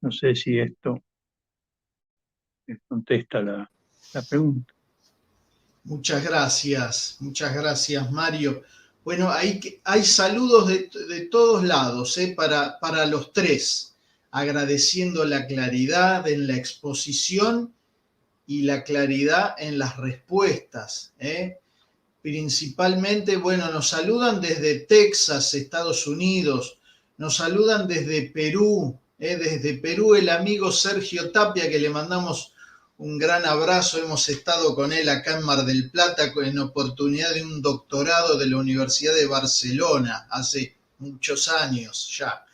No sé si esto contesta la pregunta. Muchas gracias, Mario. Bueno, hay saludos de todos lados, para los tres, agradeciendo la claridad en la exposición y la claridad en las respuestas. Principalmente, bueno, nos saludan desde Texas, Estados Unidos, nos saludan desde Perú, el amigo Sergio Tapia, que le mandamos un gran abrazo. Hemos estado con él acá en Mar del Plata en oportunidad de un doctorado de la Universidad de Barcelona, hace muchos años ya.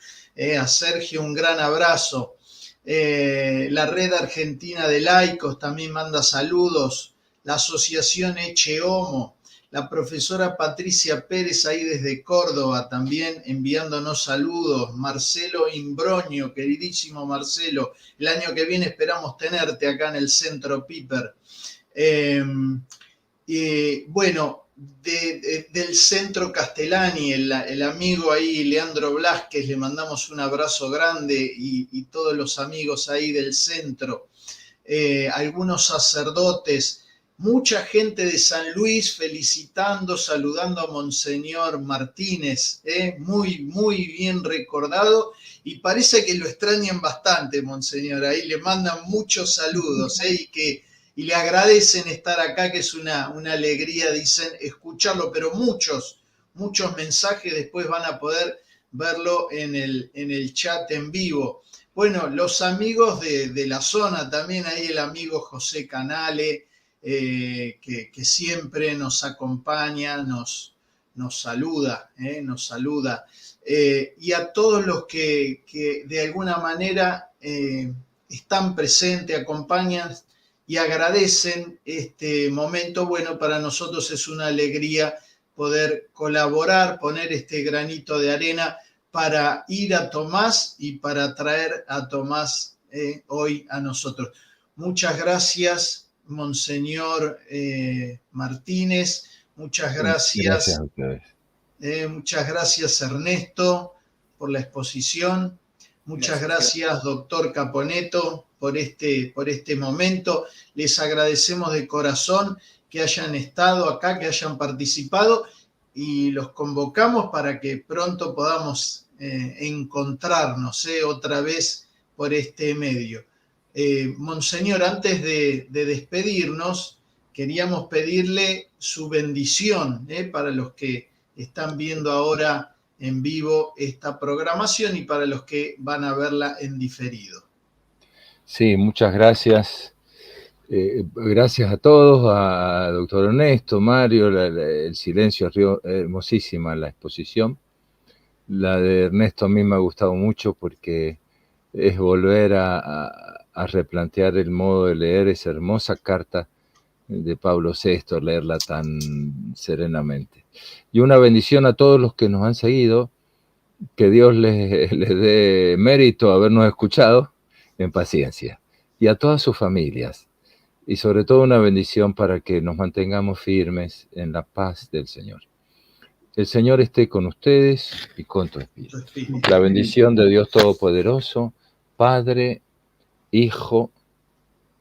A Sergio un gran abrazo. La Red Argentina de Laicos también manda saludos. La Asociación Eche Homo. La profesora Patricia Pérez ahí desde Córdoba también enviándonos saludos. Marcelo Imbroño, queridísimo Marcelo, el año que viene esperamos tenerte acá en el Centro Piper. Bueno, del Centro Castellani, el amigo ahí Leandro Blasquez, le mandamos un abrazo grande, y todos los amigos ahí del centro. Algunos sacerdotes Mucha gente de San Luis felicitando, saludando a Monseñor Martínez, muy, muy bien recordado, y parece que lo extrañan bastante, Monseñor, ahí le mandan muchos saludos, y le agradecen estar acá, que es una alegría, dicen, escucharlo, pero muchos mensajes, después van a poder verlo en el chat en vivo. Bueno, los amigos de la zona, también ahí el amigo José Canale, que siempre nos acompaña, nos saluda, y a todos los que de alguna manera están presentes, acompañan y agradecen este momento. Bueno, para nosotros es una alegría poder colaborar, poner este granito de arena para ir a Tomás y para traer a Tomás hoy a nosotros. Muchas gracias, Monseñor Martínez, muchas gracias. Muchas gracias, Ernesto, por la exposición. Muchas gracias, doctor Caponeto, por este momento. Les agradecemos de corazón que hayan estado acá, que hayan participado, y los convocamos para que pronto podamos encontrarnos otra vez por este medio. Monseñor, antes de despedirnos, queríamos pedirle su bendición para los que están viendo ahora en vivo esta programación y para los que van a verla en diferido. Sí, muchas gracias. Gracias a todos, a doctor Ernesto, Mario, el silencio, hermosísima la exposición. La de Ernesto a mí me ha gustado mucho porque es volver a replantear el modo de leer esa hermosa carta de Pablo VI, leerla tan serenamente. Y una bendición a todos los que nos han seguido, que Dios les dé mérito a habernos escuchado en paciencia, y a todas sus familias, y sobre todo una bendición para que nos mantengamos firmes en la paz del Señor. El Señor esté con ustedes y con tu espíritu. La bendición de Dios Todopoderoso, Padre, Hijo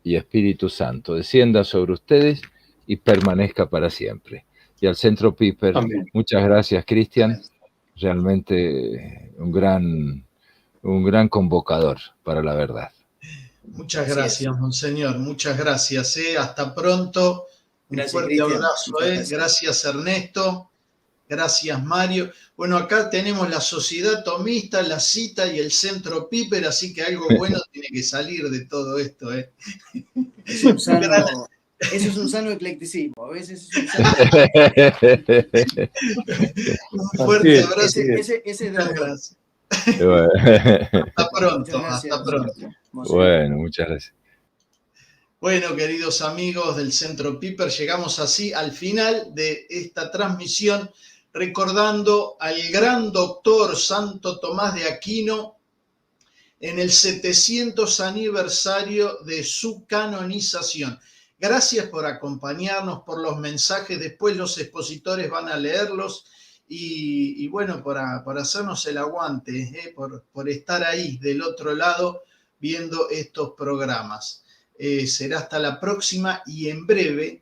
y Espíritu Santo, descienda sobre ustedes y permanezca para siempre. Y al Centro Piper, amén. Muchas gracias, Cristian. Realmente un gran convocador para la verdad. Muchas gracias, Monseñor. Muchas gracias. Hasta pronto. Un fuerte abrazo. Gracias, Ernesto. Gracias, Mario. Bueno, acá tenemos la Sociedad Tomista, la Cita y el Centro Piper, así que algo bueno tiene que salir de todo esto. Eso es un sano eclecticismo. A veces es un sano... Un fuerte abrazo. Ese gracias. Hasta pronto. Hasta pronto. Bueno, muchas gracias. Bueno, queridos amigos del Centro Piper, llegamos así al final de esta transmisión, recordando al gran doctor Santo Tomás de Aquino en el 700 aniversario de su canonización. Gracias por acompañarnos, por los mensajes. Después los expositores van a leerlos y bueno, por hacernos el aguante, por estar ahí del otro lado viendo estos programas. Será hasta la próxima, y en breve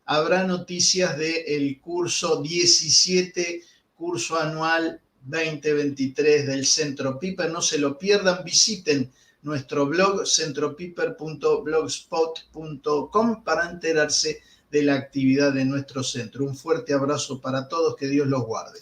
habrá noticias del curso 17, curso anual 2023 del Centro Piper. No se lo pierdan, visiten nuestro blog centropiper.blogspot.com para enterarse de la actividad de nuestro centro. Un fuerte abrazo para todos, que Dios los guarde.